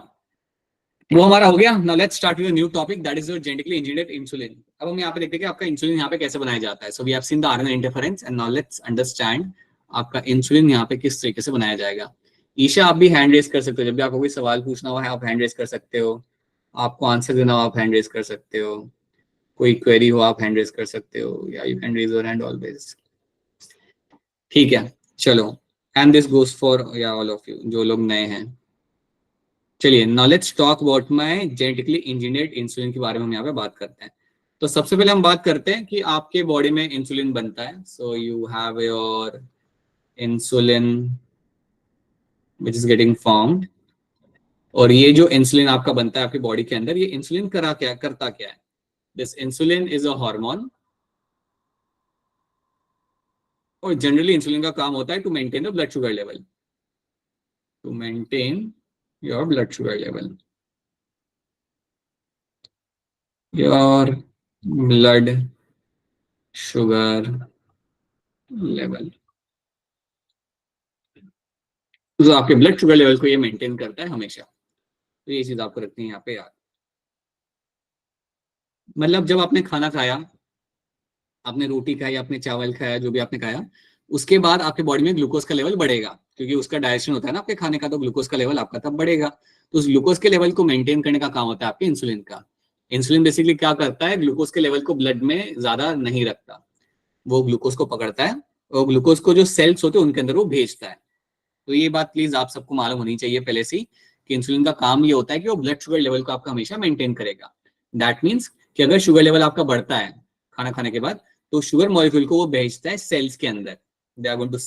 वो हमारा हो गया. Now let's start with a new topic, that is your genetically engineered insulin. अब हम यहाँ पे देखते हैं कि आपका इंसुलिन यहाँ पे कैसे बनाया जाता है. So we have seen the RNA interference and now let's understand आपका इंसुलिन यहाँ पे किस तरीके से बनाया जाएगा. ईशा आप भी हैंड रेज कर सकते हो, जब भी आपको कोई सवाल पूछना हो आप हैंड रेज कर सकते हो, आपको आंसर देना हो आप हैंड रेज कर सकते हो, कोई क्वेरी हो आप हैंड रेज कर सकते हो, या you can raise your hand always. ठीक है, चलो. एंड दिस गोज फॉर या ऑल ऑफ यू जो लोग नए हैं. चलिए now let's talk about my genetically engineered insulin के बारे में हम यहाँ पे बात करते हैं. तो सबसे पहले हम बात करते हैं कि आपके बॉडी में इंसुलिन बनता है. So you have your insulin which is getting formed, और ये जो इंसुलिन आपका बनता है आपकी बॉडी के अंदर, ये इंसुलिन करता क्या है? This insulin is a hormone, और जनरली इंसुलिन का काम होता है to maintain the blood sugar level, to maintain your blood sugar level, your blood sugar level. तो आपके ब्लड शुगर लेवल को ये मेंटेन करता है हमेशा. तो ये चीज आपको रखनी है यहाँ पे याद. मतलब जब आपने खाना खाया, आपने रोटी खाई, आपने चावल खाया, जो भी आपने खाया, उसके बाद आपके बॉडी में ग्लूकोज का लेवल बढ़ेगा, क्योंकि उसका डाइजेशन होता है ना आपके खाने का, तो ग्लूकोज का लेवल आपका तब बढ़ेगा. तो उस ग्लूकोज के लेवल को मेंटेन करने का काम होता है आपके इंसुलिन का. इंसुलिन बेसिकली क्या करता है, ग्लूकोज के लेवल को ब्लड में ज्यादा नहीं रखता, वो ग्लूकोज को पकड़ता है और ग्लूकोज को जो सेल्स होते हैं उनके अंदर वो भेजता है. तो ये बात प्लीज आप सबको मालूम होनी चाहिए पहले से कि इंसुलिन का काम ये होता है कि वो ब्लड शुगर लेवल को आपका हमेशा मेंटेन करेगा. दैट मीन्स कि अगर शुगर लेवल आपका बढ़ता है खाना खाने के बाद, तो शुगर मॉलिक्यूल को वो भेजता है सेल्स के अंदर. They are going to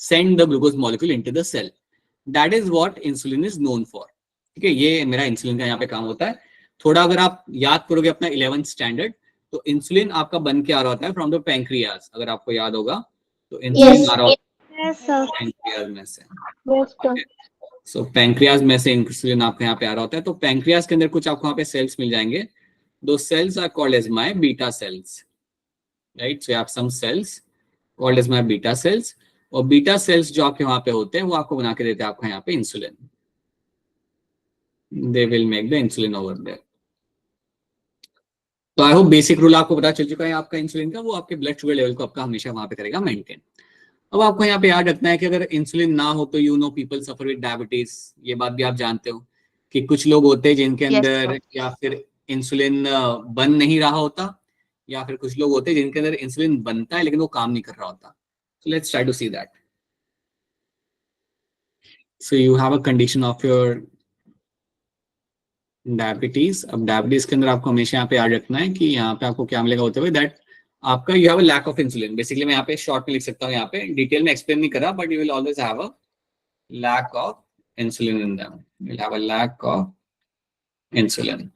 send the glucose molecule into the cell. That is what insulin is known for. ठीक है, ये मेरा इंसुलिन का यहाँ पे काम होता है. थोड़ा अगर आप याद करोगे अपना 11th स्टैंडर्ड, तो इंसुलिन आपका बन के आ रहा होता है फ्रॉम द पैंक्रियाज. अगर आपको याद होगा तो इंसुलिन आ रहा होता है पैंक्रियाज में से. सो पैंक्रियाज में से इंसुलिन आपके यहाँ पे आ रहा होता है. तो पैंक्रियाज के अंदर कुछ आपको यहाँ पे सेल्स मिल जाएंगे. दो cells are called as my beta cells, right. So you have some cells called as my beta cells, और बीटा सेल्स जो आपके वहां पे होते हैं वो आपको बना के देते हैं आपको यहाँ पे insulin. They will make the insulin over there. तो आई होप बेसिक रूल आपको पता चल चुका है आपका इंसुलिन का, वो आपके ब्लड शुगर लेवल को आपका हमेशा वहां पे करेगा मेंटेन. अब आपको यहाँ पे याद रखना है कि अगर इंसुलिन ना हो तो you know people suffer with diabetes. ये बात भी आप जानते हो कि कुछ लोग होते हैं जिनके अंदर या फिर इंसुलिन बन नहीं रहा होता, या फिर कुछ लोग होते हैं जिनके अंदर इंसुलिन बनता है लेकिन वो काम नहीं कर रहा होता. So let's try to see that. So you have a condition of your diabetes. अब डायबिटीज के अंदर आपको हमेशा यहाँ पे याद रखना है कि यहाँ पे आपको क्या मिलेगा होते हुए, दैट आपका you have a lack of insulin. Basically मैं यहाँ पे शॉर्ट में लिख सकता हूँ, यहाँ पे डिटेल में एक्सप्लेन नहीं कर रहा, but you will always have a lack of insulin in them. You will have a lack of insulin,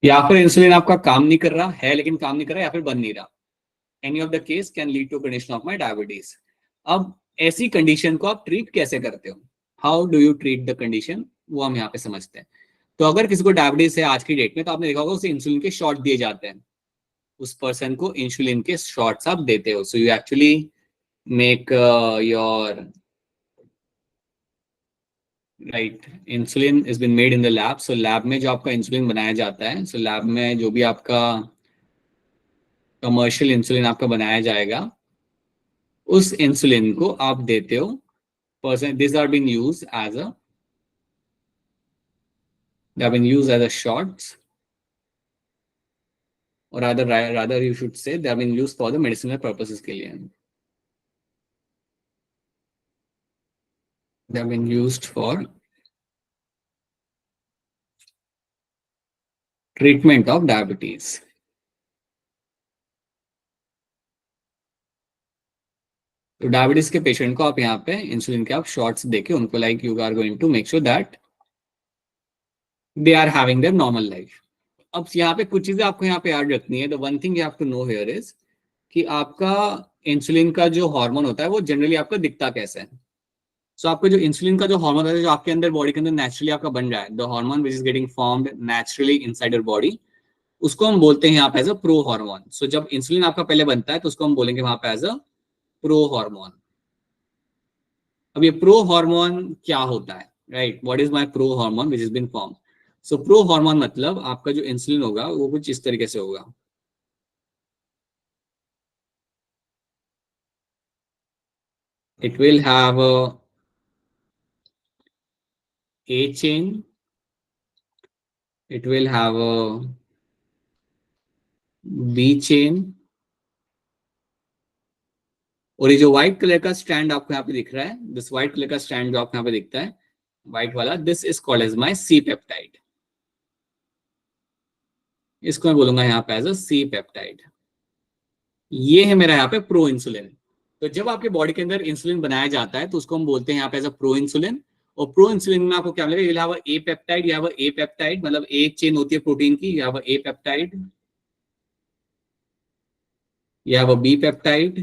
या फिर इंसुलिन आपका काम नहीं कर रहा है, लेकिन काम नहीं कर रहा या फिर बन नहीं रहा. Any of the case can lead to condition of my diabetes. अब ऐसी कंडीशन को आप ट्रीट कैसे करते हो? How do you treat the condition, वो हम यहाँ पे समझते हैं। तो अगर किसी को डायबिटीज है आज की डेट में, तो आपने देखा होगा उसे इंसुलिन के शॉट दिए जाते हैं, उस पर्सन को इंसुलिन के शॉट्स आप देते हो। So you actually make your right insulin is been made in the lab. So lab में जो आपका इंसुलिन बनाया जाता है, सो लैब में जो भी आपका कमर्शियल इंसुलिन आपका बनाया जाएगा, उस इंसुलिन को आप देते हो person. This are been use as a they have been used as a shots, or rather you should say they have been used for the medicinal purposes के लिए। They have been used for treatment of diabetes। तो diabetes के patient को आप यहाँ पे insulin के आप शॉट्स देके उनको like you are going to make sure that they are having their normal life. अब यहाँ पे कुछ चीजें आपको यहाँ पे याद रखनी है। The one thing you have to know here is कि आपका इंसुलिन का जो हार्मोन होता है वो जनरली आपका दिखता कैसे है। सो आपको जो इंसुलिन का जो हार्मोन होता है, जो आपके अंदर बॉडी के अंदर नेचुरली आपका बन रहा है, the hormone which is getting formed naturally inside your body, उसको हम बोलते हैं यहाँ पे एज अ प्रो हार्मोन। सो जब इंसुलिन आपका पहले बनता है तो उसको हम बोलेंगे वहां पे एज अ प्रो हार्मोन। अब ये प्रो हार्मोन क्या होता है, right, what is my pro hormone which is been form. So pro hormone मतलब आपका जो इंसुलिन होगा वो कुछ इस तरीके से होगा। It will have A chain, it will have a B chain, और ये जो व्हाइट कलर का स्टैंड आपको यहाँ पे दिख रहा है, दिस व्हाइट कलर का स्टैंड जो आपको यहाँ पे दिखता है व्हाइट वाला, this is called as my C peptide. इसको मैं बोलूंगा यहाँ पे एज अ सी पेप्टाइड। ये है मेरा यहाँ पे प्रो इंसुलिन। तो जब आपके बॉडी के अंदर इंसुलिन बनाया जाता है तो उसको हम बोलते हैं यहाँ पे एज अ प्रो इंसुलिन। और प्रो इंसुलिन में आपको क्या मिलेगा, ए पेप्टाइड, या ए पेप्टाइड मतलब एक चेन होती है प्रोटीन की, या ए पेप्टाइड, या बी पेप्टाइड,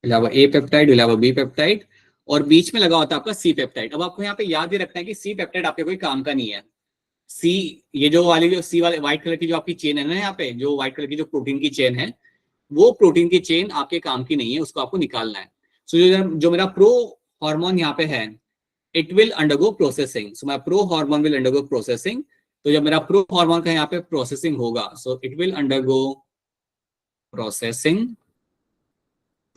ए पेप्टाइड, बी पेप्टाइड, और बीच में लगा होता है आपका सी पेप्टाइड। अब आपको यहाँ पे याद ही रखना है कि सी पेप्टाइड आपके कोई काम का नहीं है। सी, ये जो सी वाले व्हाइट कलर की जो आपकी चेन है ना, यहाँ पे जो व्हाइट कलर की जो प्रोटीन की चेन है, वो प्रोटीन की चेन आपके काम की नहीं है, उसको आपको निकालना है। सो जो मेरा प्रो हार्मोन यहाँ पे है, it will undergo processing. So my pro hormone will undergo processing. तो जब मेरा प्रो हार्मोन का यहाँ पे प्रोसेसिंग होगा, so it will undergo processing.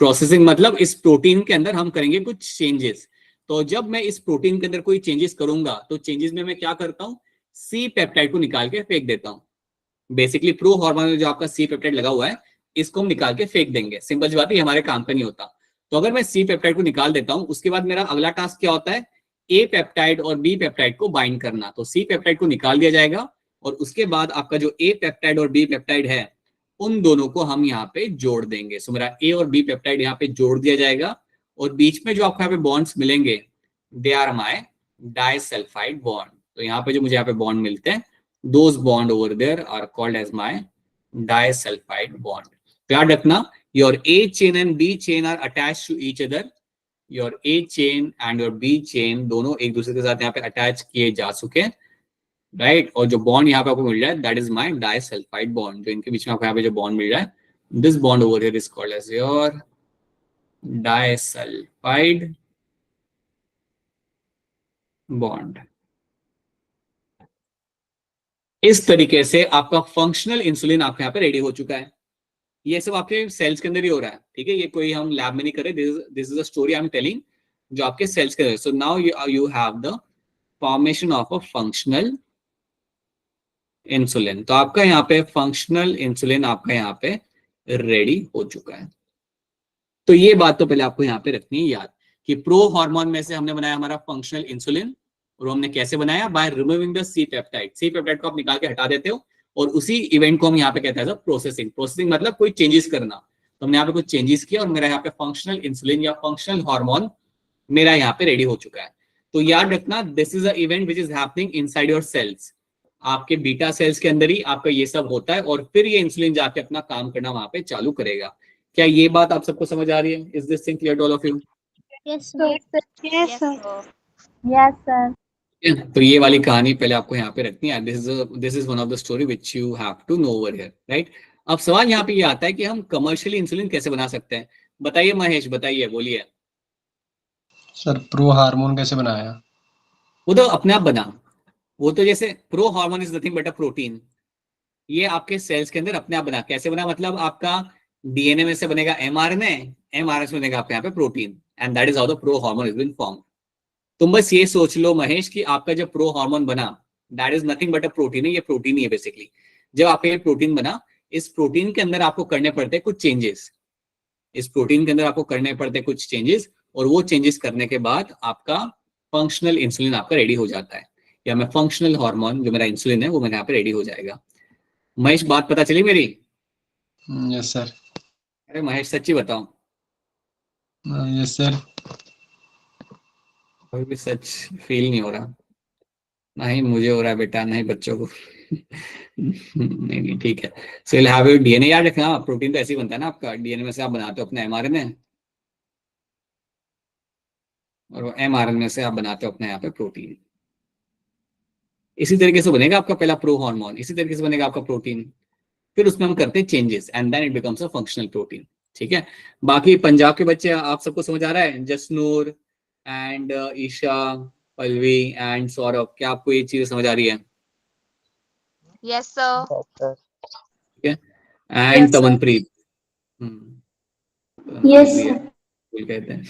Processing मतलब इस प्रोटीन के अंदर हम करेंगे कुछ चेंजेस। तो जब मैं इस प्रोटीन के अंदर कोई चेंजेस करूंगा, तो चेंजेस में मैं क्या करता हूँ, सी पेप्टाइड को निकाल के फेंक देता हूँ। बेसिकली प्रो हार्मोन में जो आपका सी पेप्टाइड लगा हुआ है, इसको हम निकाल के फेंक देंगे। सिंपल सी बात है, हमारे काम का नहीं होता। तो अगर मैं सी पेप्टाइड को निकाल देता हूं, उसके बाद मेरा अगला टास्क क्या होता है, ए पेप्टाइड और बी पेप्टाइड को बाइंड करना। तो सी पेप्टाइड को निकाल दिया जाएगा और उसके बाद आपका जो ए पेप्टाइड और बी पेप्टाइड है, उन दोनों को हम यहाँ पे जोड़ देंगे। सो मेरा ए और बी पेप्टाइड यहाँ पे जोड़ दिया जाएगा और बीच में जो आपको यहाँ पे बॉन्ड्स मिलेंगे, they are my disulphide bond. तो यहाँ पे जो मुझे यहाँ पे बॉन्ड मिलते हैं, those bond over there are called as my disulphide bond. तो याद रखना, your A chain and B chain are attached to each other. Your A chain and your B chain दोनों एक दूसरे के साथ यहाँ पे अटैच किए जा चुके हैं, राइट। और जो बॉन्ड यहाँ पे आपको मिल रहा है, that is my disulphide bond. जो इनके बीच में आपको यहाँ पे जो बॉन्ड मिल रहा है, this bond over here is called as your disulphide bond. इस तरीके से आपका फंक्शनल इंसुलिन आपके यहाँ पे रेडी हो चुका है। ये सब आपके सेल्स के अंदर ही हो रहा है, ठीक है, ये कोई हम लैब में नहीं कर रहे। This is a story I am telling, जो आपके सेल्स के अंदर। सो now you have the formation of a functional insulin. तो आपका यहाँ पे फंक्शनल इंसुलिन आपका यहाँ पे रेडी हो चुका है। तो ये बात तो पहले आपको यहाँ पे रखनी है याद कि प्रो हार्मोन में से हमने बनाया हमारा फंक्शनल इंसुलिन, और हमने कैसे बनाया, by removing the C peptide. C peptide को आप निकाल के हटा देते हो और उसी इवेंट को हम यहाँ पे कहते हैं प्रोसेसिंग। प्रोसेसिंग मतलब कोई चेंजेस करना। तो हमने यहाँ पे कुछ चेंजेस किया और मेरा यहाँ पे फंक्शनल इंसुलिन या फंक्शनल हार्मोन मेरा यहाँ पे रेडी हो चुका है। तो याद रखना, this is a event which is happening inside your cells. आपके बीटा सेल्स के अंदर ही आपका ये सब होता है और फिर ये इंसुलिन जाके अपना काम करना वहां पे चालू करेगा। क्या ये बात आप सबको समझ आ रही है? Is this thing clear to all of you? Yes, sir. Yes, sir. Yes, sir. तो ये वाली कहानी पहले आपको यहाँ पे रखनी है. This is one of the story which you have to know over here, right? अब सवाल यहाँ पे ये आता है कि हम कमर्शियली इंसुलिन कैसे बना सकते हैं. बताइए महेश, बताइए, बोलिए. सर प्रो हार्मोन कैसे बनाया? वो तो अपने आप बना. वो तो जैसे pro hormone is nothing but a protein. ये आपके सेल्स के अंदर अपने आप बना. कैसे बना? मतलब आपका डीएनए में से बनेगा एमआरएनए, एमआरएनए से बनेगा आपके यहाँ पे protein, and that is how the pro hormone is been form. तुम बस ये सोच लो महेश कि आपका जब प्रो हार्मोन बना, that is nothing but a protein है. ये प्रोटीन ही है बेसिकली. जब आपका ये प्रोटीन बना, इस प्रोटीन के अंदर आपको करने पड़ते हैं कुछ चेंजेस. इस प्रोटीन के अंदर आपको करने पड़ते हैं कुछ चेंजेस, और वो चेंजेस करने के बाद आपका फंक्शनल इंसुलिन आपका रेडी हो जाता है, या मैं फंक्शनल हार्मोन जो मेरा इंसुलिन है वो मेरे यहाँ पे रेडी हो जाएगा. महेश, बात पता चली मेरी? Yes sir. अरे महेश, सच्ची बताओ. Yes sir. अभी भी सच फील नहीं हो रहा? नहीं मुझे हो रहा है बेटा, नहीं बच्चों को. नहीं नहीं, ठीक है. So will have your DNA. याद रखना, प्रोटीन तो ऐसे ही बनता है ना आपका. डीएनए में से आप बनाते हो अपने एमआरएनए, और वो एमआरएनए से आप बनाते हो अपने यहाँ पे प्रोटीन. इसी तरीके से बनेगा आपका पहला प्रो हार्मोन, इसी तरीके से बनेगा आपका प्रोटीन. फिर उसमें हम करते हैं changes, and then it becomes a functional protein. ठीक है. बाकी पंजाब के बच्चे, आप सबको समझ आ रहा है? जसनूर एंड ईशा, पल्लवी एंड सौरभ, क्या आपको ये चीज समझ आ रही है? Yes, sir. ठीक है. एंड Yes, sir. Tamanpreet. Yes, sir. कहते हैं.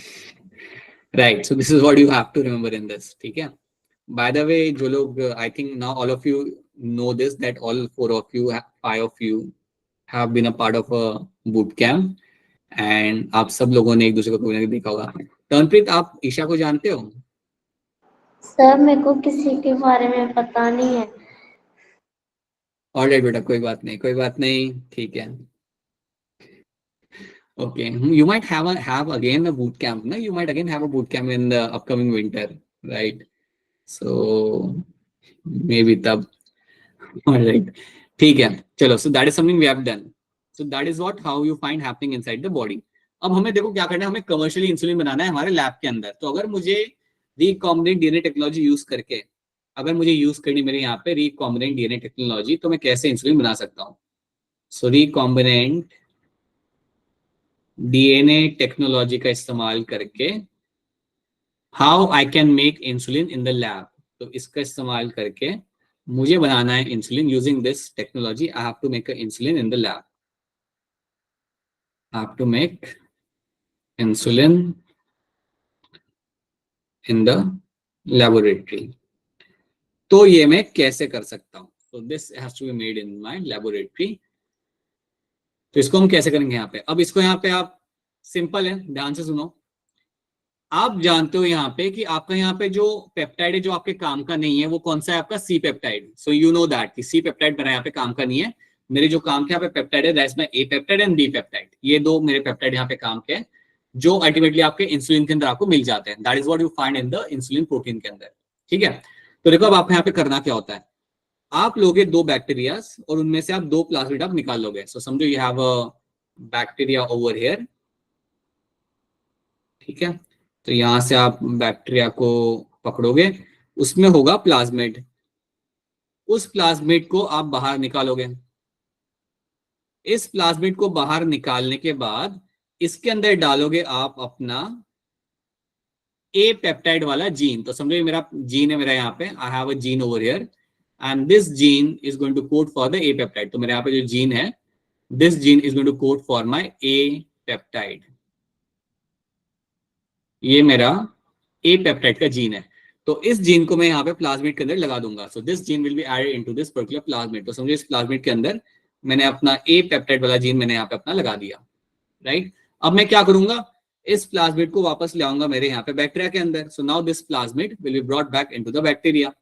Right. So this is what you have to remember in this. ठीक है. बाय द वे, जो लोग, I think now all of you know this, that all 4 of you, 5 of you have been a part of a boot camp, and आप सब लोगों ने एक दूसरे को कभी ना कभी देखा होगा. तमनप्रीत, आप ईशा को जानते हो? सर मेरे को किसी के बारे में पता नहीं है. ऑलराइट बेटा, कोई बात नहीं, कोई बात नहीं. ठीक है. Okay, you might have again a boot camp, no? You might again have a boot camp in the upcoming winter, right? So maybe तब. All right. ठीक है. चलो. So that is something we have done. So that is what how you find happening inside the body. अब हमें देखो क्या करना है. हमें कमर्शियली इंसुलिन बनाना है हमारे लैब के अंदर. तो अगर मुझे रिकॉम्बिनेंट डीएनए टेक्नोलॉजी यूज करके, अगर मुझे यूज करनी मेरे यहाँ पे रिकॉम्बिनेंट डीएनए टेक्नोलॉजी, तो मैं कैसे इंसुलिन बना सकता हूँ? सो रिकॉम्बिनेंट डीएनए टेक्नोलॉजी का इस्तेमाल करके how I can make insulin in the lab. तो इसका इस्तेमाल करके मुझे बनाना है insulin using this technology. I have to make insulin in the lab. I have to make insulin in the laboratory. तो ये मैं कैसे कर सकता हूं? तो this has to be made in my laboratory. तो इसको हम कैसे करेंगे यहाँ पे? अब इसको यहाँ पे आप, सिंपल है, ध्यान से सुनो. आप जानते हो यहाँ पे कि आपका यहाँ पे जो पेप्टाइड है जो आपके काम का नहीं है, वो कौन सा है? आपका C peptide. So you know that कि सी पेप्टाइड मेरा यहाँ पे काम का नहीं है. मेरे जो काम के यहाँ पे पेप्टाइड है, that's my A peptide and B peptide. ये दो मेरे पेप्टाइड यहाँ पे काम के हैं, जो अल्टीमेटली आपके इंसुलिन के अंदर आपको मिल जाते हैं. That is what you find in the insulin protein के अंदर. ठीक है. तो देखो अब आपको यहाँ पे करना क्या होता है. आप लोगे 2 बैक्टीरियाज और उनमें से आप 2 प्लाज्मिड आप निकाल लोगे. सो समझो you have a bacteria over here. ठीक है. तो यहां से आप बैक्टीरिया को पकड़ोगे, उसमें होगा प्लाज्मिड. उस प्लाज्मिड को आप बाहर निकालोगे. इस प्लाज्मिड को बाहर निकालने के बाद इसके अंदर डालोगे आप अपना ए पेप्टाइड वाला जीन. तो समझो ये मेरा जीन है, मेरा यहाँ पे I have a gene over here, and this gene is going to code for the A peptide. तो मेरे यहाँ पे जो जीन है, this gene is going to code for my A peptide. ये मेरा ए पेप्टाइड का जीन है. तो इस जीन को मैं यहाँ पे प्लाज्मिड के अंदर लगा दूंगा. So this gene will be added into this particular plasmid. तो समझो इस प्लाज्मिड के अंदर मैंने अपना ए पेप्टाइड वाला जीन मैंने यहाँ पे अपना लगा दिया. राइट. अब मैं क्या करूंगा, इस प्लाज्मिड को वापस ले आऊंगा मेरे यहाँ पे बैक्टीरिया के अंदर. सो now this plasmid will be brought back into the bacteria.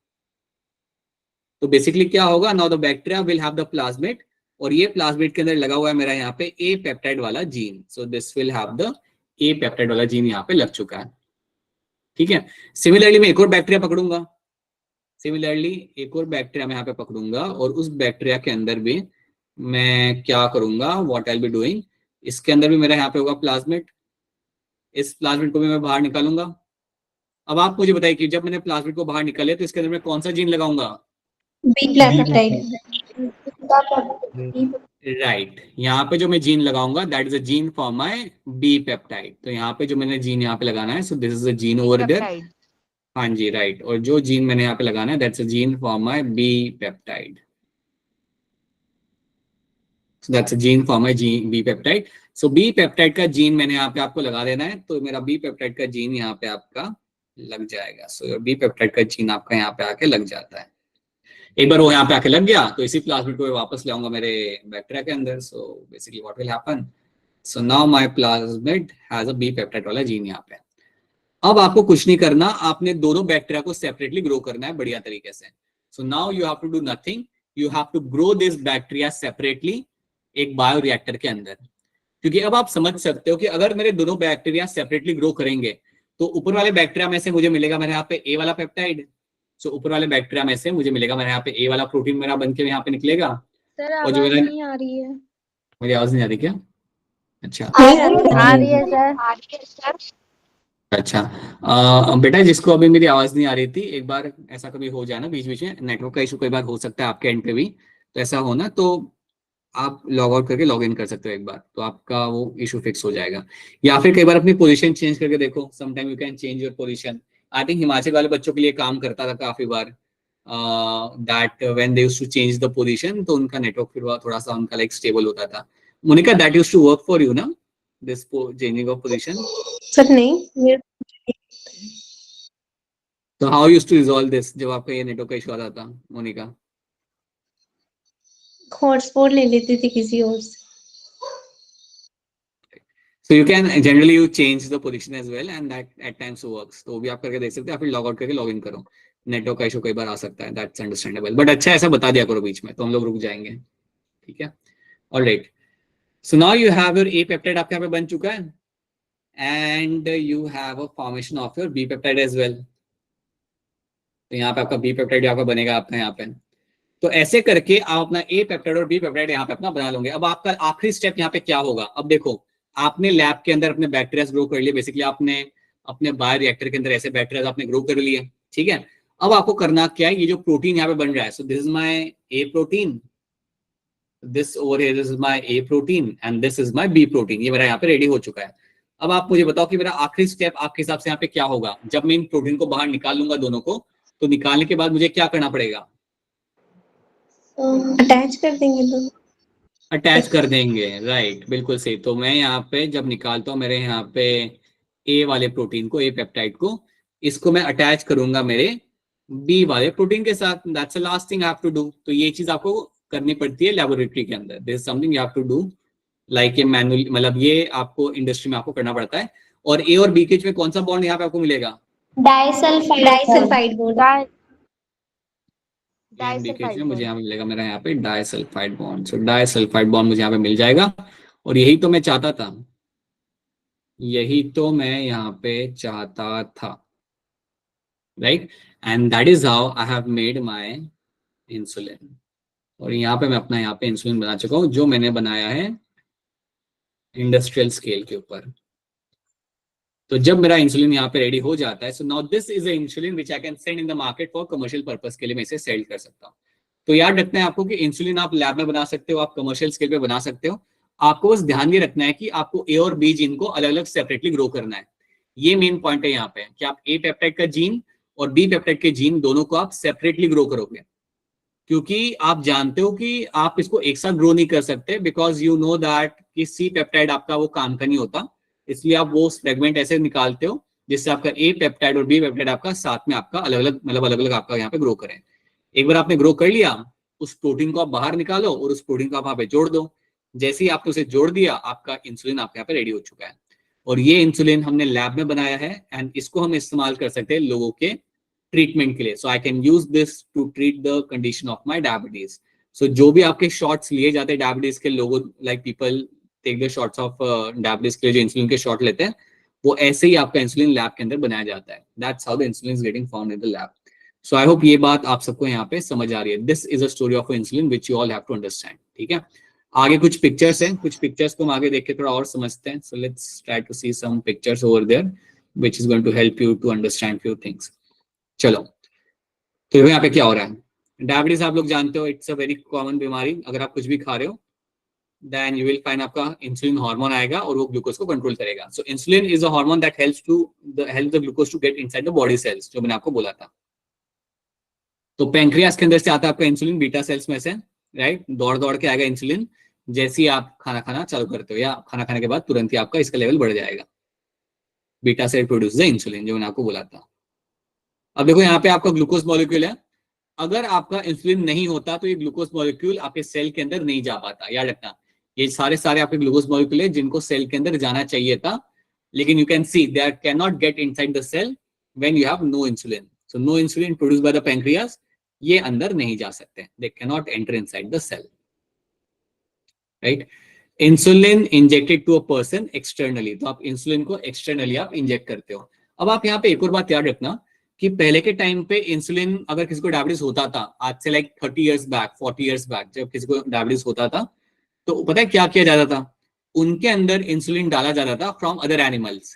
तो बेसिकली क्या होगा, now the bacteria will have the plasmid, और ये प्लाज्मिड के अंदर लगा हुआ है मेरा यहाँ पे ए पेप्टाइड वाला gene. So this will have the A peptide वाला जीन यहाँ पे लग चुका है. ठीक है. सिमिलरली मैं एक और बैक्टीरिया पकड़ूंगा. सिमिलरली एक और बैक्टीरिया मैं यहाँ पे पकड़ूंगा, और उस बैक्टीरिया के अंदर भी मैं क्या करूंगा, what I will be doing, इसके अंदर भी मेरा यहाँ पे होगा प्लाज्मिड, इस प्लाज्मिड को भी मैं बाहर निकालूंगा। अब आप मुझे बताइए कि जब मैंने प्लाज्मिड को बाहर निकाले तो इसके अंदर मैं कौन सा जीन लगाऊंगा? B peptide. राइट, यहाँ पे जो मैं जीन लगाऊंगा that is a gene for my B peptide. तो यहाँ पे जो मैंने जीन यहाँ पे लगाना है, so this is a gene over there. Peptide. हाँ जी, राइट। और जो जीन मैंने यहाँ पे लगाना है that's a gene for my B peptide. So that's a gene for my B peptide. So B peptide का जीन मैंने यहाँ पे आपको लगा देना है, तो मेरा बी पेप्टाइड का जीन यहाँ पे आपका लग जाएगा। सो बी पेप्टाइड का जीन आपका यहाँ पे आके लग जाता है। एक बार वो यहाँ पे आके लग गया तो इसी प्लाज्मिड को मैं वापस ले आऊंगा मेरे बैक्टीरिया के अंदर। So basically what will happen, so now my plasmid has a B peptide वाला जीन यहाँ पे। अब आपको कुछ नहीं करना, आपने दोनों बैक्टीरिया को सेपरेटली ग्रो करना है बढ़िया तरीके से। So now you have to do nothing, you have to grow this bacteria separately एक बायो रिएक्टर के अंदर। क्योंकि अब आप समझ सकते हो कि अगर मेरे दोनों बैक्टीरिया सेपरेटली ग्रो करेंगे तो ऊपर वाले बैक्टीरिया में से मुझे मिलेगा मेरे यहाँ पे ए वाला पेप्टाइड। सो ऊपर वाले बैक्टीरिया में से मुझे मिलेगा मेरे यहाँ पे ए वाला प्रोटीन मेरा बनके यहाँ पे निकलेगा। सर और जो आवाज मेरा, नहीं आ रही है। मेरी आवाज नहीं आ रही क्या? अच्छा आ रही है सर। अच्छा, बेटा जिसको अभी मेरी आवाज नहीं आ रही थी, एक बार ऐसा कभी हो जाए ना बीच बीच में, नेटवर्क का इशू कई बार हो सकता है आपके एंड पे भी, तो ऐसा हो ना तो आप लॉग आउट करके लॉग इन कर सकते हो एक बार, तो आपका वो इशू फिक्स हो जाएगा। या फिर कई बार अपनी पोजीशन चेंज करके देखो, sometime you can change your position. I think Himachal वाले बच्चों के लिए काम करता था काफी बार, that when they used to change the position तो उनका नेटवर्क फिर थोड़ा सा उनका लाइक स्टेबल होता था। Monica, that used to work for you ना, this changing of position? Sir नहीं, मेरे तो how used to resolve this जब आपका ये नेटवर्क का इशू आता था मोनिका? हॉटस्पॉट ले लेती थी किसी और से। So you can generally you change the position as well and that at times works. तो वो भी आप करके देख सकते हैं, फिर लॉग आउट करके लॉग इन करो। नेटवर्क का इशू कई बार आ सकता है, दैट्स अंडरस्टैंडेबल, बट अच्छा ऐसा बता दिया करो बीच में तो हम लोग रुक जाएंगे, ठीक है? Alright, so now you have your A peptide आपके यहाँ पे बन चुका है and you have a formation of your B peptide as well. तो यहाँ पे आपका बी पेप्टाइड यहाँ पे बनेगा आपका यहाँ पे। तो ऐसे करके आप अपना ए पेप्टाइड और बी पेप्टाइड यहाँ पे अपना बना लोगे। अब आपका आखिरी स्टेप यहाँ पे क्या होगा? अब देखो, आपने लैब के अंदर अपने बैक्टीरिया ग्रो कर लिए, बेसिकली आपने अपने बायो रिएक्टर के अंदर ऐसे बैक्टीरिया आपने ग्रो कर लिए, ठीक है? अब आपको करना क्या है, ये जो प्रोटीन यहाँ पे बन रहा है, so this is my A protein, this over here is my A protein and this is my B protein, ये मेरा यहाँ पे रेडी हो चुका है। अब आप मुझे बताओ कि मेरा आखिरी स्टेप आपके हिसाब से यहाँ पे क्या होगा? जब मैं इन प्रोटीन को बाहर निकाल लूंगा दोनों को, तो निकालने के बाद मुझे क्या करना पड़ेगा? अटैच कर देंगे दोनों। अटैच कर देंगे, राइट, बिल्कुल सही। तो मैं यहाँ पे जब निकालता हूँ मेरे यहाँ पे ए वाले प्रोटीन को, ए पेप्टाइड को, इसको मैं अटैच करूंगा मेरे बी वाले प्रोटीन के साथ। That's the last thing I have to do. तो ये चीज आपको करनी पड़ती है लेबोरेटरी के अंदर, this is something you have to do like a manual, मतलब ये आपको इंडस्ट्री में आपको करना पड़ता है। और ए और बी के बीच में कौन सा बॉन्ड यहाँ पे आपको मिलेगा? Disulphide bond. इंडिकेशन मुझे यहाँ पे मिलेगा मेरा यहाँ पे डाइसल्फाइड बॉन्ड। सो डाइसल्फाइड बॉन्ड मुझे यहाँ पे मिल जाएगा और यही तो मैं चाहता था, यही तो मैं यहाँ पे चाहता था, right? And that is how I have made my insulin. और यहाँ पे मैं अपना यहाँ पे इंसुलिन बना चुका हूँ, जो मैंने बनाया है इंडस्ट्रियल स्केल के ऊपर। तो जब मेरा इंसुलिन यहाँ पे रेडी हो जाता है, so now this is a insulin which I can send in the market for commercial purpose के लिए मैं इसे सेल कर सकता हूँ। तो याद रखना है आपको कि इंसुलिन आप लैब में बना सकते हो, आप कमर्शियल स्केल पे बना सकते हो। आपको बस ध्यान ये रखना है कि आपको ए और बी जीन को अलग अलग सेपरेटली ग्रो करना है। ये मेन पॉइंट है यहाँ पे कि आप ए पेप्टाइड का जीन और बी पेप्टाइड के जीन दोनों को आप सेपरेटली ग्रो करोगे, क्योंकि आप जानते हो कि आप इसको एक साथ ग्रो नहीं कर सकते, बिकॉज यू नो दैट कि सी पेप्टाइड आपका वो काम का नहीं होता, इसलिए आप वो फ्रेगमेंट ऐसे निकालते हो जिससे आपका ए पेप्टाइड और बी पेप्टाइड आपका साथ में आपका अलग अलग, मतलब अलग अलग आपका यहाँ पे ग्रो करें। एक बार आपने ग्रो कर लिया, उस प्रोटीन को आप बाहर निकालो और उस प्रोटीन को आप वहां पे जोड़ दो। जैसे ही आपने उसे जोड़ दिया, आपका इंसुलिन आपके यहाँ पे रेडी हो चुका है। और ये इंसुलिन हमने लैब में बनाया है एंड इसको हम इस्तेमाल कर सकते हैं लोगों के ट्रीटमेंट के लिए। So I can use this to treat the condition of my diabetes. So जो भी आपके शॉट्स लिए जाते हैं डायबिटीज के, लोगों like people take the shots of diabetes के लिए जो इंसुलिन के शॉट लेते हैं, वो ऐसे ही आपका इंसुलिन लैब के अंदर बनाया जाता है। That's how the insulin is getting found in the lab. So I hope ये बात आप सबको यहाँ पे समझ आ रही है। This is a story of insulin which you all have to understand, ठीक है? आगे कुछ पिक्चर्स हैं, कुछ पिक्चर्स को हम आगे देख के थोड़ा और समझते हैं. So let's try to see some pictures over there which is going to help you to understand few things. चलो, तो यहाँ पे क्या हो रहा है. डायबिटीज आप लोग जानते हो, इट्स अ वेरी कॉमन बीमारी. अगर आप कुछ भी खा रहे हो देन यू विल फाइंड आपका इंसुलिन हार्मोन आएगा और वो ग्लूकोज को कंट्रोल करेगा. So insulin is a hormone that helps the glucose to get inside the body cells, जो मैंने आपको बोला था. तो पेंक्रियास के अंदर से आता है आपका इंसुलिन बीटा सेल्स में से, राइट. दौड़ दौड़ के आएगा इंसुलिन जैसे ही आप खाना खाना चालू करते हो, या खाना खाने के बाद तुरंत ही आपका इसका लेवल बढ़ जाएगा. Beta cell produce the insulin, जो मैंने आपको बोला था. अब देखो यहाँ पे आपका ग्लूकोज मॉलिक्यूल है. अगर आपका इंसुलिन नहीं होता तो ये ग्लूकोज मॉलिक्यूल आपके सेल के अंदर नहीं जा पाता. याद रखना, ये सारे सारे आपके ग्लूकोज मॉलिक्यूल है जिनको सेल के अंदर जाना चाहिए था, लेकिन you can see they are can not get inside the cell when you have no insulin. So no insulin produced by the pancreas, ये अंदर नहीं जा सकते. They can not enter inside the cell, right. Insulin injected to a person externally, तो आप insulin को externally आप inject करते हो. अब आप यहाँ पे एक और बात याद रखना कि पहले के टाइम पे इंसुलिन, अगर किसी को डायबिटीज होता था, आज से like 30 years back, 40 years back, जब किसी को डायबिटीज होता था तो पता है क्या किया जाता था. उनके अंदर इंसुलिन डाला जाता था फ्रॉम अदर एनिमल्स.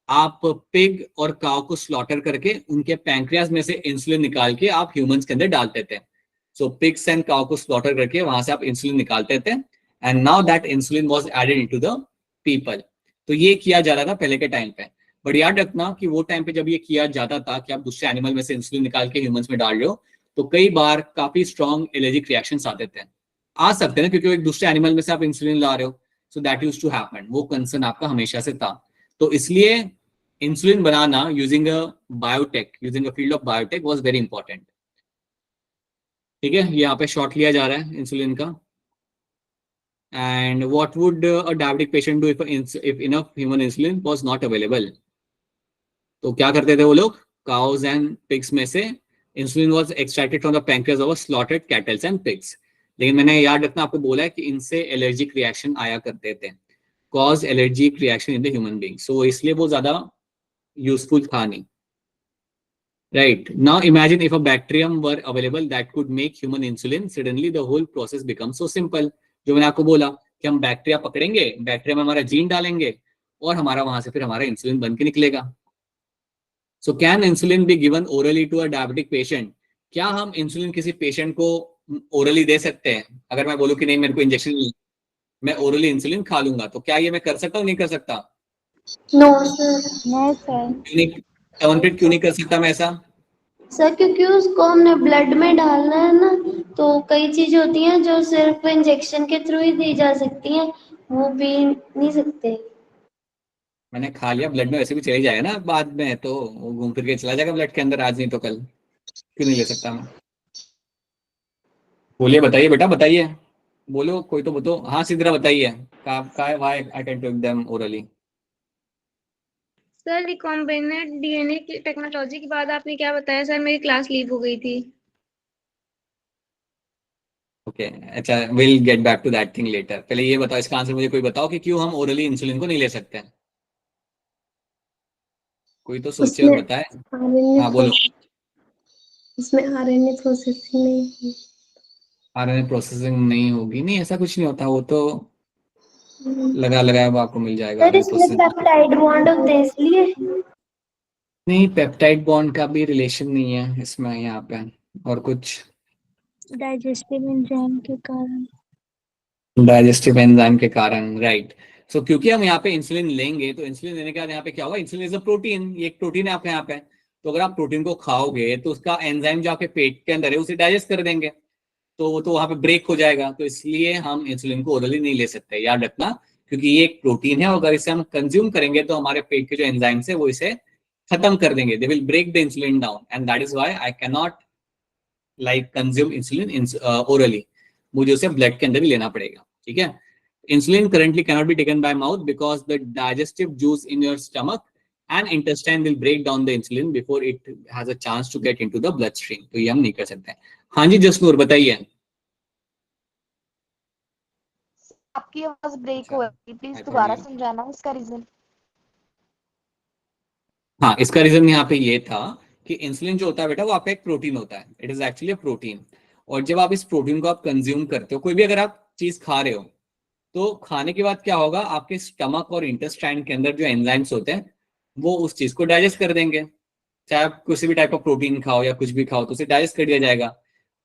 आप पिग और काउ को स्लॉटर करके उनके पैंक्रियास में से इंसुलिन निकाल के आप ह्यूमंस के अंदर डालते थे. सो पिग्स एंड काउ को स्लॉटर करके वहां से आप इंसुलिन निकालते थे, and now that insulin was added into the people. तो ये किया जाता था पहले के टाइम पे. बट याद रखना कि वो टाइम पे जब ये किया जाता था कि आप दूसरे एनिमल में से इंसुलिन निकाल के ह्यूमंस में डाल रहे हो, तो कई बार काफी स्ट्रॉन्ग एलर्जिक रिएक्शंस आते थे, आ सकते हैं, क्योंकि एक दूसरे एनिमल में से आप इंसुलिन ला रहे हो. So that used to happen. वो कंसर्न आपका हमेशा से था. तो इसलिए इंसुलिन बनाना using a biotech, using a field of biotech was very important. ठीक है, यहाँ पे शॉट लिया जा रहा है इंसुलिन का. And what would a diabetic patient do if enough human insulin was not available. तो क्या करते थे वो लोग, काउज एंड पिग्स में से insulin was extracted from the pancreas of slotted kettles and pigs. लेकिन मैंने याद रखना आपको बोला है कि इनसे एलर्जिक रिएक्शन आया करते थे, cause allergic reaction in the human being. So इसलिए वो ज्यादा यूजफुल था नहीं, right. Now imagine if a bacterium were available that could make human insulin, suddenly the whole process become so simple. जो मैंने आपको बोला कि हम बैक्टीरिया पकड़ेंगे, बैक्टीरिया में हमारा जीन डालेंगे और हमारा वहां से फिर हमारा इंसुलिन बन के निकलेगा. So can insulin be given orally to a diabetic patient. क्या हम इंसुलिन किसी पेशेंट को ओरली दे सकते हैं? अगर मैं बोलूं कि नहीं, मेरे को इंजेक्शन, मैं ओरली इंसुलिन खा लूंगा, तो क्या ये मैं कर सकता हूँ, नहीं कर सकता? No sir. No sir. क्यों नहीं, टर्नपिट क्यों नहीं कर सकता मैं ऐसा? सर क्योंकि उसको हमने ब्लड में डालना है ना, तो कई चीज होती हैं जो सिर्फ इंजेक्शन के थ्रू ही दी जा सकती हैं, वो भी नहीं सकते. मैंने खा लिया, ब्लड में वैसे भी चले जाएगा ना बाद में, तो वो घूम फिर के चला जाएगा ब्लड के अंदर, आज नहीं तो कल. क्यों नहीं ले सकता मैं? बोलिए, बताइए बेटा, बताइए, बोलो, कोई तो बताओ. हाँ सिद्धरा, बताइए. Why I can take them orally? Sir recombinant DNA की टेक्नोलॉजी के बाद आपने क्या बताया सर? मेरी क्लास लीव हो गई थी. ओके, अच्छा, will get back to that thing later. पहले ये बताओ, इसका आंसर मुझे कोई बताओ कि क्यों हम ओरली इंसुलिन को नहीं ले सकते हैं. कोई तो सोचे और उसमें बताए. आरएनए हाँ बोलो. उसमें आरएनए प्रोसेसिंग नहीं आरएनए प्रोसेसिंग नहीं होगी? नहीं, ऐसा कुछ नहीं होता, वो तो है. लगा लगाया वो आपको मिल जाएगा सर आरएनए इसमें प्रोसेसिंग. पेप्टाइड बॉन्ड होते हैं इसलिए. नहीं, पेप्टाइड बॉन्ड का भी रिलेशन नहीं है इसमें यहाँ पे. और कुछ? डाइजेस्टिव एंजाइम के कारण. डाइजेस्टिव एंजाइम के कारण, राइट. सो क्योंकि हम यहाँ पे इंसुलिन लेंगे, तो इंसुलिन लेने के बाद यहाँ पे क्या होगा, इंसुलिन इज अ प्रोटीन, ये एक प्रोटीन है आपके यहाँ पे. तो अगर आप प्रोटीन को खाओगे तो उसका एंजाइम जो आपके पेट के अंदर है उसे डाइजेस्ट कर देंगे, तो वो तो वहां पे ब्रेक हो जाएगा. तो इसलिए हम इंसुलिन को ओरली नहीं ले सकते, याद रखना, क्योंकि ये एक प्रोटीन है. अगर इसे हम कंज्यूम करेंगे तो हमारे पेट के जो एंजाइम्स है वो इसे खत्म कर देंगे. They will break the insulin down, and that is why I can not like consume insulin orally. मुझे उसे ब्लड के अंदर ही लेना पड़ेगा. ठीक है. Insulin currently cannot be taken by mouth because the digestive juice in your stomach and intestine will break down the insulin before it has a chance to get into the bloodstream. तो ये हम नहीं कर सकते हैं. हाँ जी जसनूर, बताइए. आपकी आवाज ब्रेक हो रही है, प्लीज दोबारा समझाना इसका रीजन. हाँ, इसका रीजन यहाँ पे ये था कि इंसुलिन जो होता है बेटा, वो आपका एक प्रोटीन होता है. It is actually a protein. और जब आप इस प्रोटीन को आप कंज्यूम करते हो, कोई भी अगर आप चीज खा रहे हो, तो खाने के बाद क्या होगा, आपके स्टमक और इंटेस्टाइन के अंदर जो एंजाइम्स होते हैं वो उस चीज को डाइजेस्ट कर देंगे। चाहे आप किसी भी टाइप का प्रोटीन खाओ या कुछ भी खाओ तो उसे डाइजेस्ट कर दिया जाएगा।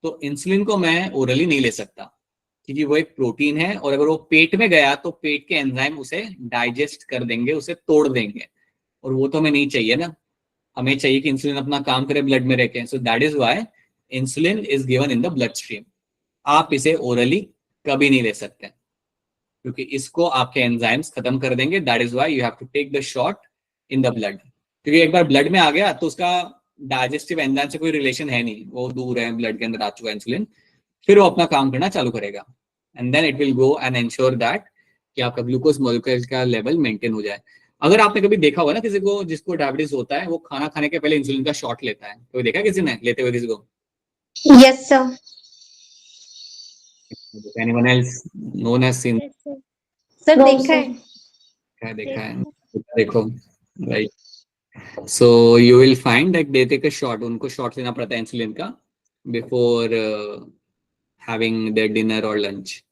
तो इंसुलिन को मैं ओरली नहीं ले सकता क्योंकि वो एक प्रोटीन है, और अगर वो पेट में गया तो पेट के एंजाइम उसे डाइजेस्ट कर देंगे, उसे तोड़ देंगे, और वो तो हमें नहीं चाहिए ना। हमें चाहिए कि इंसुलिन अपना काम करे ब्लड में रखे। सो that is why insulin is given in the blood stream. आप इसे ओरली कभी नहीं ले सकते क्योंकि इसको आपके एंजाइम्स खत्म कर देंगे। That is why you have to take the shot in the blood, क्योंकि एक बार ब्लड में आ गया तो उसका डाइजेस्टिव एंजाइम से कोई रिलेशन है नहीं, वो दूर है, ब्लड के अंदर आ चुका इंसुलिन, फिर वो अपना काम करना चालू करेगा and then it will go and ensure that कि आपका ग्लूकोज मॉलिक्यूल का लेवल मेंटेन हो जाए। अगर आपने कभी देखा होगा ना किसी को जिसको डायबिटीज होता है, वो खाना खाने के पहले इंसुलिन का शॉट लेता है, तो देखा किसी ने लेते हुए किसी को? Yes sir. Anyone else known as seen? Yes, sir. Sir No, देखा sir. है। क्या देखा है? देखो, right. So you will find that they take a shot, उनको शॉट लेना पड़ता है इंसुलिन का बिफोर हैविंग देयर डिनर और लंच।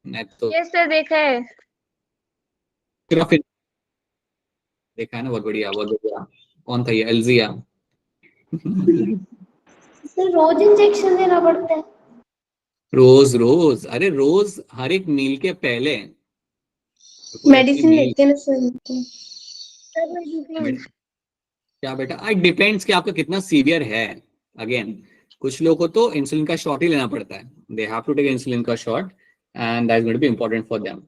मैं तो Yes, sir, देखा है। सिर्फ देखा है ना, बहुत बढ़िया बहुत बढ़िया। कौन था ये? एल्जिया। सर रोज इंजेक्शन देना पड़ता है? रोज रोज, अरे रोज हर एक मील के पहले। मेडिसिन लेते हैं ना सर। Sir, medicine. क्या बेटा, इट डिपेंड्स कि आपका कितना सीवियर है। अगेन कुछ लोगों को तो इंसुलिन का शॉट ही लेना पड़ता है, they have to take insulin का shot and that is going to be important for them,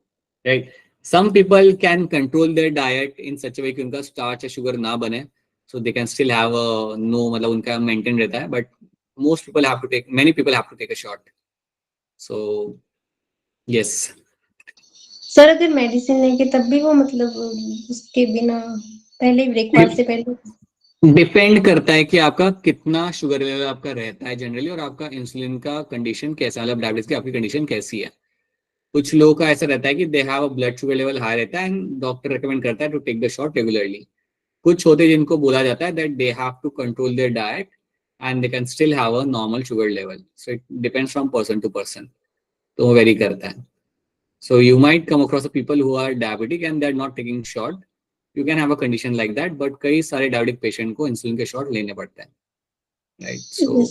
right. Some people can control their diet in such a way कि उनका स्टार्च या शुगर ना बने, so they can still have a no, मतलब उनका maintain रहता है, but most people have to take, many people have to take a shot. So yes. Sir अगर मेडिसिन लेंगे तब भी वो मतलब उसके बिना पहले ब्रेकफास्ट से पहले डिपेंड करता है कि आपका कितना शुगर लेवल आपका रहता है जनरली, और आपका इंसुलिन का कंडीशन कैसा, मतलब डायबिटीज की आपकी कंडीशन कैसी है। कुछ लोगों का ऐसा रहता है कि they have a blood sugar level high रहता है एंड डॉक्टर रिकमेंड करता है to take the shot regularly. कुछ होते हैं जिनको बोला जाता है that they have to control their diet and they can still have a normal sugar level. So it depends from person to person, तो वो वेरी करता है। So you might come across people who are diabetic and they are not taking shot, you can have a condition like that, but कई सारे diabetic patient को insulin के shot लेने पड़ते हैं, राइट। सो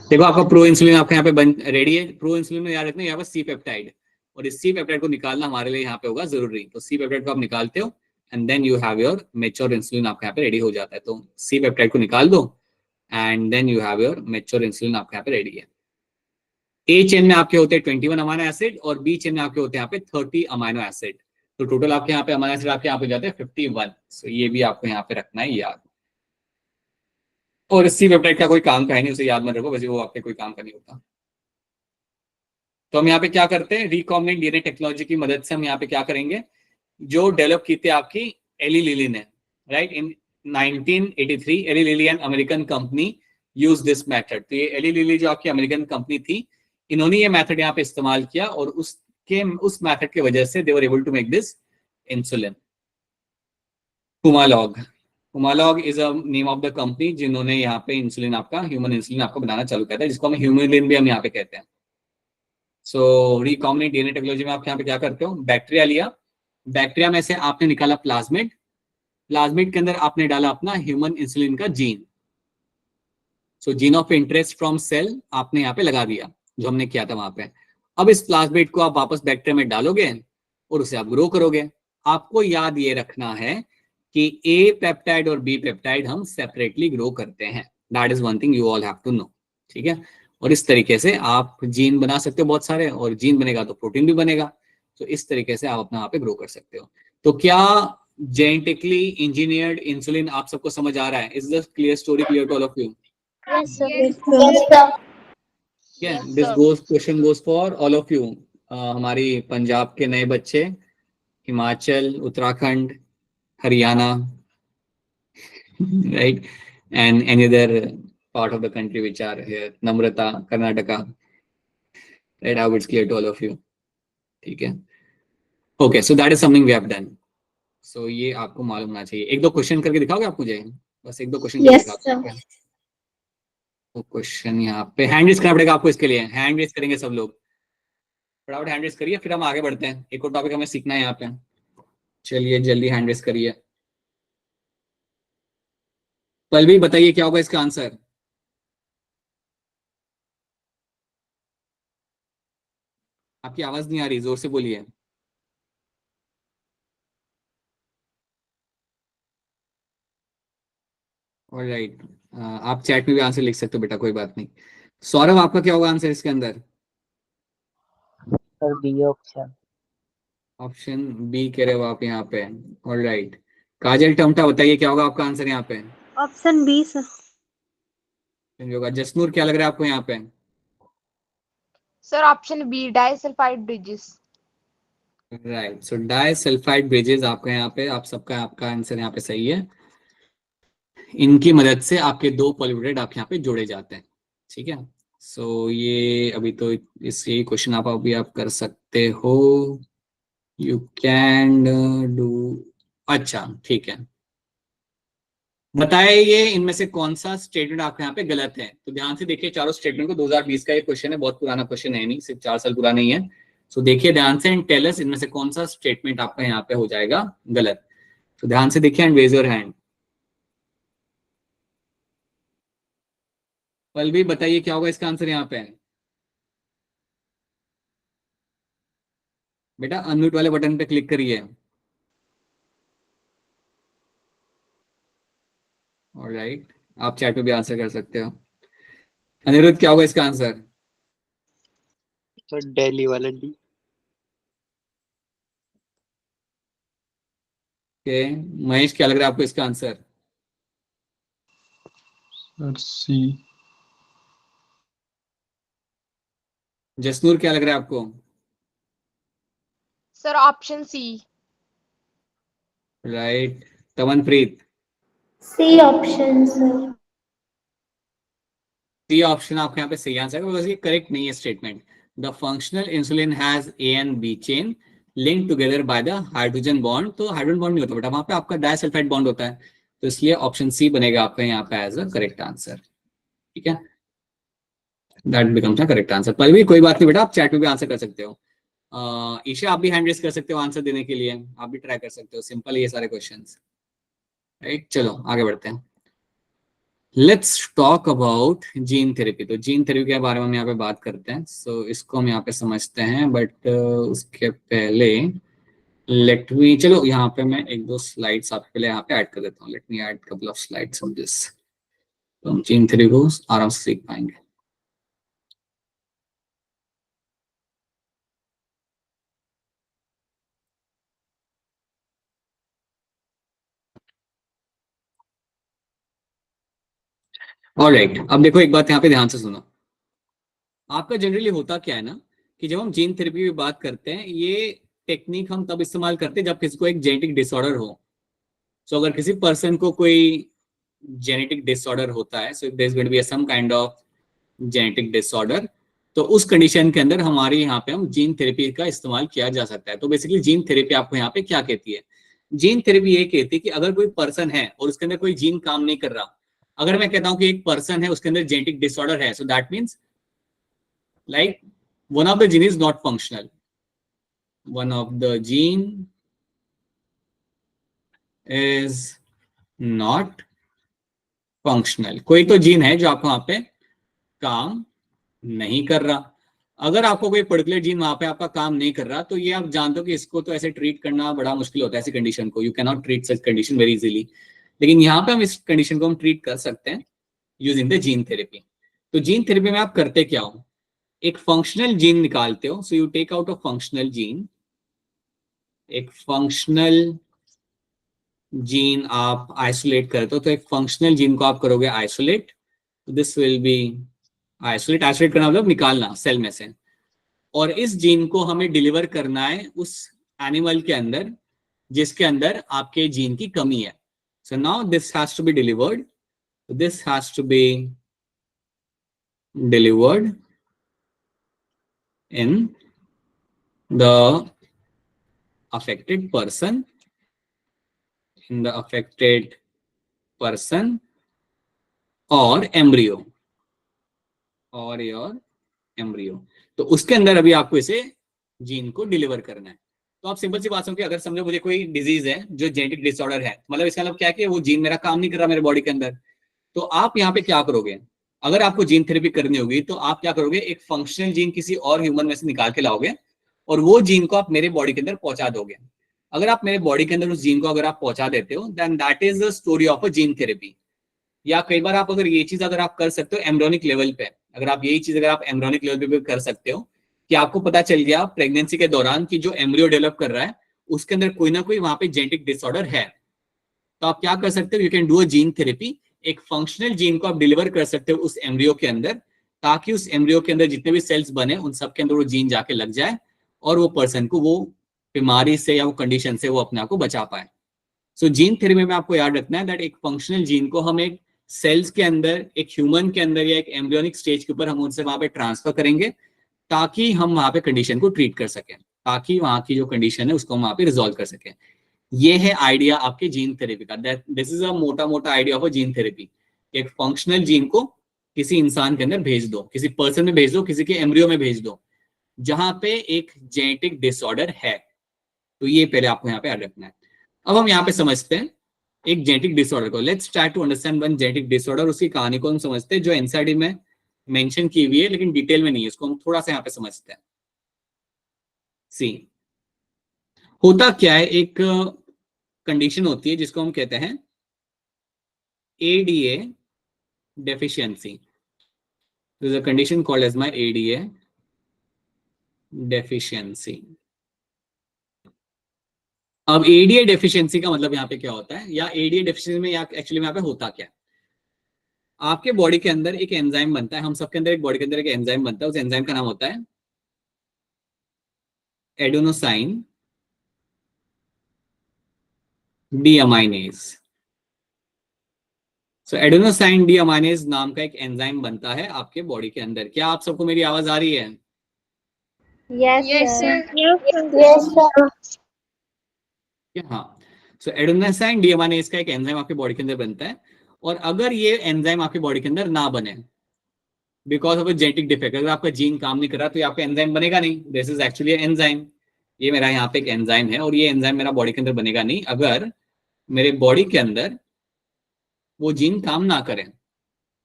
देखो आपका प्रो इंसुलिन आपके यहाँ पे बन रेडी है। प्रो इंसुलिन में याद रखना यहाँ पर सी पेप्टाइड, और इस सी पेप्टाइड को निकालना हमारे लिए यहाँ पे होगा जरूरी। तो सी पेप्टाइड को आप निकालते हो and then you have your mature insulin आपके यहाँ पे रेडी हो जाता है। तो सी पेप्टाइड को निकाल दो and then you have your mature insulin आपके यहाँ पे रेडी है। ए चेन में आपके होते हैं 21 अमाइनो एसिड और बी चेन में आपके होते हैं यहाँ पे 30 अमाइनो एसिड। तो टोटल आपके यहाँ पे अमाइनो एसिड आपके यहाँ पे जाते हैं 51। सो ये भी आपको यहाँ पे रखना है याद। और सी पेप्टाइड का कोई काम का है नहीं, उसे याद मत रखो, वैसे वो आपके कोई काम का नहीं होता। तो हम यहाँ पे क्या करते हैं, रिकॉम्बिनेंट डीएनए टेक्नोलॉजी की मदद से हम यहाँ पे क्या करेंगे, जो डेवलप की थी आपकी एली लिली ने, right, in 1983 Eli Lilly and American company use this method. तो ये एली लिली जो आपकी अमेरिकन कंपनी थी, इन्होंने ये मेथड यहाँ पे इस्तेमाल किया और उस मेथड की वजह से they were able to make this insulin. Humalog, Humalog is a name of the company जिन्होंने यहाँ पे इंसुलिन आपका, ह्यूमन इंसुलिन आपको बनाना चालू किया था, जिसको हम ह्यूमिलिन भी हम यहाँ पे कहते हैं। सो रिकॉम्बिनेंट डीएनए टेक्नोलॉजी में आप यहाँ पे क्या करते हो, बैक्टीरिया लिया, बैक्टीरिया में से आपने निकाला प्लाज्मिड, प्लाज्मिड के अंदर आपने डाला अपना ह्यूमन इंसुलिन का gene. So gene of interest from cell आपने यहाँ पे लगा दिया, जो हमने किया था वहां पे। अब इस प्लाज्मिड को आप वापस बैक्टीरिया में डालोगे और उसे आप ग्रो करोगे। आपको याद ये रखना है कि ए पेप्टाइड और बी पेप्टाइड हम सेपरेटली ग्रो करते हैं। That is one thing you all have to know, ठीक है। और इस तरीके से आप जीन बना सकते हो बहुत सारे, और जीन बनेगा तो प्रोटीन भी बनेगा। तो इस तरीके से आप अपना यहाँ पे ग्रो कर सकते हो। तो क्या जेनेटिकली इंजीनियर्ड इंसुलिन आप सबको समझ आ रहा है? Is the clear story clear to all of you? Yes, sir. Yes, Yes, sir. Yeah, Yes, this sir. question goes for all of you. हमारी पंजाब के नए बच्चे, Himachal, Uttarakhand, Haryana, right, and any other part of the country which are here, Namrata, Karnataka, right? How it's clear to all of you, ठीक है? Okay, so that is something we have done. So ये आपको मालूम होना चाहिए। एक दो क्वेश्चन करके दिखाओगे आप मुझे? बस एक दो क्वेश्चन Yes, करके sir. तो क्वेश्चन यहाँ पे हैंड रेज करना पड़ेगा आपको, इसके लिए हैंड रेज करेंगे सब लोग। फटाफट हैंड रेस करिए, फिर हम आगे बढ़ते हैं, एक और टॉपिक हमें सीखना है यहाँ पे। चलिए जल्दी हैंड रेस करिए। पल्लवी बताइए क्या होगा इसका आंसर। आपकी आवाज नहीं आ रही, जोर से बोलिए। ऑलराइट, आप चैट में भी आंसर लिख सकते हो बेटा, कोई बात नहीं। सौरभ आपका क्या होगा आंसर इसके अंदर। Sir B option. Option B कह रहे हो आप यहाँ पे। ऑलराइट, काजल टमटा बताइए क्या होगा आपका आंसर यहाँ पे। Option B sir. होगा। जसनूर क्या लग रहा है आपको यहाँ पे। Sir option B disulphide bridges. Right, so disulphide bridges आपका यहाँ पे, आप सबका आपका आंसर यहाँ पे सही है। इनकी मदद से आपके दो पॉल्यूटेड आप यहाँ पे जोड़े जाते हैं, ठीक है। सो ये अभी तो इस यही क्वेश्चन आप अभी आप कर सकते हो, यू कैन डू। अच्छा ठीक है, बताइए ये इनमें से कौन सा स्टेटमेंट आपके यहाँ पे गलत है। तो ध्यान से देखिए चारों स्टेटमेंट को, 2020 का ये क्वेश्चन है, बहुत पुराना क्वेश्चन है नहीं, सिर्फ 4 साल पुराना नहीं है। सो देखिए ध्यान से एंड टेल अस इनमें से कौन सा स्टेटमेंट आपका यहाँ पे हो जाएगा गलत। तो ध्यान से देखिए and raise your hand. Pallavi बताइए क्या होगा इसका आंसर यहाँ पे। बेटा अनम्यूट वाले बटन पे क्लिक करिए। ऑलराइट, आप चैट पे भी आंसर कर सकते हो। अनिरुद्ध क्या होगा इसका आंसर। सर दिल्ली वाला डी। ओके, महेश क्या लग रहा है आपको इसका आंसर। सर सी। जसनूर क्या लग रहा है आपको। Sir option C. Right, Tamanpreet. C option sir. C option आपके यहाँ पे सही आंसर है, ये करेक्ट नहीं है statement. The functional insulin has A and B chain link together by the hydrogen bond. तो हाइड्रोजन बॉन्ड नहीं होता बेटा, वहां पे आपका डाइसल्फाइड बॉन्ड होता है, तो इसलिए ऑप्शन सी बनेगा आपका यहाँ पे एज अ करेक्ट आंसर, ठीक है। That becomes a correct answer. पर भी कोई बात नहीं बेटा, आप चैट में भी आंसर कर सकते हो। ईशा आप भी हैंड रेस कर सकते हो आंसर देने के लिए, आप भी ट्राई कर सकते हो, सिंपल है ये सारे क्वेश्चंस। राइट, चलो आगे बढ़ते हैं। Let's talk about gene therapy. तो जीन थेरेपी के बारे में हम यहाँ पे बात करते हैं, सो इसको हम यहाँ पे समझते हैं, बट उसके पहले लेट मी, चलो यहाँ पे मैं एक दो स्लाइड्स आपके लिए यहाँ पे ऐड कर देता हूँ। Let me add couple of slides on this, तो हम जीन थेरेपी को आराम से सीख पाएंगे। ऑलराइट, अब देखो एक बात यहाँ पे ध्यान से सुनो। आपका जनरली होता क्या है ना, कि जब हम जीन थेरेपी की बात करते हैं, ये टेक्निक हम तब इस्तेमाल करते हैं जब किसी को एक जेनेटिक डिसऑर्डर हो। सो अगर किसी पर्सन को कोई जेनेटिक डिसऑर्डर होता है, so there is going to be some kind of genetic disorder, तो उस कंडीशन के अंदर हमारे यहाँ पे हम जीन थेरेपी का इस्तेमाल किया जा सकता है। तो बेसिकली जीन थेरेपी आपको यहाँ पे क्या कहती है। जीन थेरेपी ये कहती है कि अगर कोई पर्सन है और उसके अंदर कोई जीन काम नहीं कर रहा, अगर मैं कहता हूँ कि एक पर्सन है उसके अंदर जेनेटिक डिसऑर्डर है, so that means like one of the gene is not functional, one of the gene is not functional। कोई तो जीन है जो आपको वहां पे काम नहीं कर रहा। अगर आपको कोई पर्टिकुलर जीन वहां पे आपका काम नहीं कर रहा, तो ये आप जानते हो कि इसको तो ऐसे ट्रीट करना बड़ा मुश्किल होता है। ऐसी कंडीशन को you can not treat such condition very easily, लेकिन यहाँ पे हम इस कंडीशन को हम ट्रीट कर सकते हैं यूजिंग द जीन थेरेपी। तो जीन थेरेपी में आप करते क्या हो, एक फंक्शनल जीन निकालते हो। So you take out a functional gene, एक फंक्शनल जीन आप आइसोलेट करते हो। तो एक फंक्शनल जीन को आप करोगे isolate, this will be isolate. Isolate करना मतलब निकालना सेल में से, और इस जीन को हमें डिलीवर करना है उस एनिमल के अंदर जिसके अंदर आपके जीन की कमी है। So now this has to be delivered, this has to be delivered in the affected person, in the affected person or embryo, or your embryo। तो उसके अंदर अभी आपको इसे जीन को डिलीवर करना है। तो आप सिंपल सी बात समझो कि अगर समझो मुझे कोई डिजीज है जो जेनेटिक डिसऑर्डर है, मतलब इसका मतलब क्या है कि वो जीन मेरा काम नहीं कर रहा मेरे बॉडी के अंदर, तो आप यहाँ पे क्या करोगे, अगर आपको जीन थेरेपी करनी होगी तो आप क्या करोगे, एक फंक्शनल जीन किसी और ह्यूमन में से निकाल के लाओगे और वो जीन को आप मेरे बॉडी के अंदर पहुंचा दोगे। अगर आप मेरे बॉडी के अंदर उस जीन को अगर आप पहुंचा देते हो, then that is the story of a gene therapy. या कई बार आप अगर ये चीज अगर आप कर सकते हो एम्ब्रियोनिक लेवल पे, अगर आप यही चीज अगर आप एम्ब्रियोनिक लेवल पे भी कर सकते हो कि आपको पता चल गया प्रेगनेंसी के दौरान कि जो एम्ब्रियो डेवलप कर रहा है उसके अंदर कोई ना कोई वहां पे जेनेटिक डिसऑर्डर है, तो आप क्या कर सकते हो, you can do a gene therapy. एक फंक्शनल जीन को आप डिलीवर कर सकते हो उस एम्ब्रियो के अंदर, ताकि उस एम्ब्रियो के अंदर जितने भी सेल्स बने उन सब के अंदर वो जीन जाके लग जाए और वो पर्सन को वो बीमारी से या वो कंडीशन से वो अपने आप को बचा पाए। सो जीन थेरेपी में आपको याद रखना है दैट एक फंक्शनल जीन को हम एक सेल्स के अंदर, एक ह्यूमन के अंदर या एक एम्ब्रियोनिक स्टेज के ऊपर हम उनसे वहां पे ट्रांसफर करेंगे ताकि हम वहां पे कंडीशन को ट्रीट कर सकें, ताकि वहां की जो कंडीशन है उसको हम वहां पे रिजॉल्व कर सकें। ये है आइडिया आपके जीन थेरेपी का। दिस इज अ मोटा मोटा idea of a gene therapy. एक फंक्शनल जीन को किसी इंसान के अंदर भेज दो, किसी पर्सन में भेज दो, किसी के एम्ब्रियो में भेज दो जहां पे एक जेनेटिक डिसऑर्डर है। तो ये पहले आपको यहाँ पे याद रखना है। अब हम यहाँ पे समझते हैं एक जेनेटिक डिसऑर्डर को। Let's try to understand one genetic disorder. उसकी कहानी को हम समझते हैं जो एनसीईआरटी में मेंशन की हुई है लेकिन डिटेल में नहीं है, इसको हम थोड़ा सा यहाँ पे समझते हैं। सी होता क्या है, एक कंडीशन होती है जिसको हम कहते हैं ADA deficiency. There is a condition called as my ADA deficiency. अब ADA deficiency का मतलब यहाँ पे क्या होता है, या ADA deficiency में एक्चुअली में यहाँ पे होता क्या है। आपके बॉडी के अंदर एक एंजाइम बनता है, हम सबके अंदर एक बॉडी के अंदर एक एंजाइम बनता है, उस एंजाइम का नाम होता है एडेनोसाइन डीअमाइनेज। सो एडेनोसाइन डीअमाइनेज नाम का एक एंजाइम बनता है आपके बॉडी के अंदर। क्या आप सबको मेरी आवाज आ रही है? Yes yes sir. Sir. Yes sir. हाँ, सो एडेनोसाइन डीअमाइनेज का एक एंजाइम आपके बॉडी के अंदर बनता है, और अगर ये एंजाइम आपके बॉडी के अंदर ना बने because of a genetic defect, अगर आपका जीन काम नहीं कर रहा तो यहाँ पे एंजाइम बनेगा नहीं। This is actually enzyme. ये मेरा यहाँ पे एक एंजाइम है और ये एंजाइम मेरा बॉडी के अंदर बनेगा नहीं अगर मेरे बॉडी के अंदर वो जीन काम ना करें।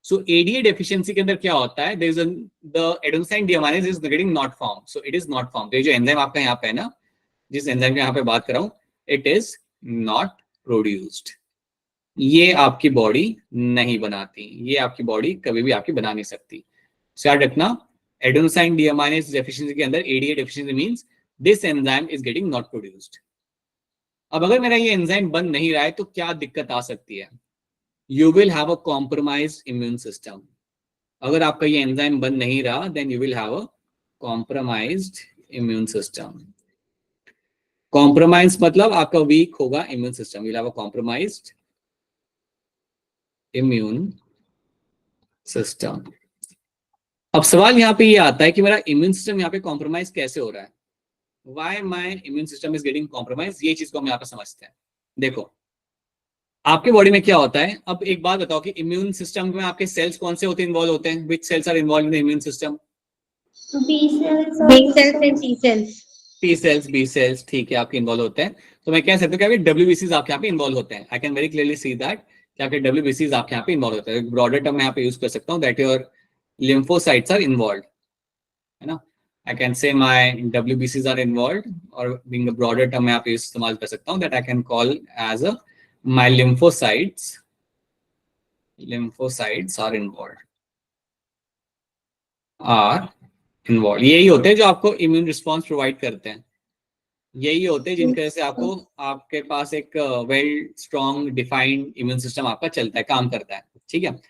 सो एडीए डेफिशिएंसी के अंदर क्या होता है, there is the adenosine deaminase is getting not form, so it is not form. तो ये जो एंजाइम आपका यहाँ पे है ना, जिस एंजाइम की यहाँ पे बात कर रहा हूँ, इट इज नॉट प्रोड्यूस्ड। ये आपकी बॉडी नहीं बनाती, ये आपकी बॉडी कभी भी आपकी बना नहीं सकती। याद रखना, एडेनोसाइन डीअमाइनेज डेफिशिएंसी के अंदर ADA deficiency means this enzyme is getting not produced. अब अगर मेरा ये एंजाइम बन नहीं रहा है तो क्या दिक्कत आ सकती है? You will have a compromised immune system. अगर आपका ये एंजाइम बन नहीं रहा then you will have a compromised immune system. Compromise मतलब आपका वीक होगा immune system, you will have a compromised immune system. अब सवाल यहाँ पे ये आता है कि मेरा इम्यून सिस्टम यहाँ पे कॉम्प्रोमाइज कैसे हो रहा है, why my immune system is getting compromise. ये चीज को हम यहाँ पे समझते हैं। देखो आपके बॉडी में क्या होता है, अब एक बात बताओ कि इम्यून सिस्टम में आपके सेल्स कौन से होते हैं, इन्वॉल्व होते हैं, which cells are involved in the immune system? B cells B cells and T cells. T cells, B cells, ठीक है, आपके इन्वॉल्व होते हैं। तो मैं कह सकता हूँ कि आपके WBCs आपके यहाँ पे इन्वॉल्व होते हैं। I can very clearly see that कि आपके WBCs आपके यहाँ पे इन्वॉल्व होते हैं। ब्रॉडर टर्म मैं यहाँ पे यूज कर सकता हूँ, that your lymphocytes are involved, है ना। I can say my WBCs are involved, और being a broader term मैं यहाँ पे इस्तेमाल कर सकता हूँ, that I can call as a my lymphocytes are involved, यही होते हैं जो आपको इम्यून रिस्पॉन्स प्रोवाइड करते हैं। यही होते हैं जिनकी वजह से आपको, आपके पास एक well strong defined immune system आपका चलता है, काम करता है, ठीक है।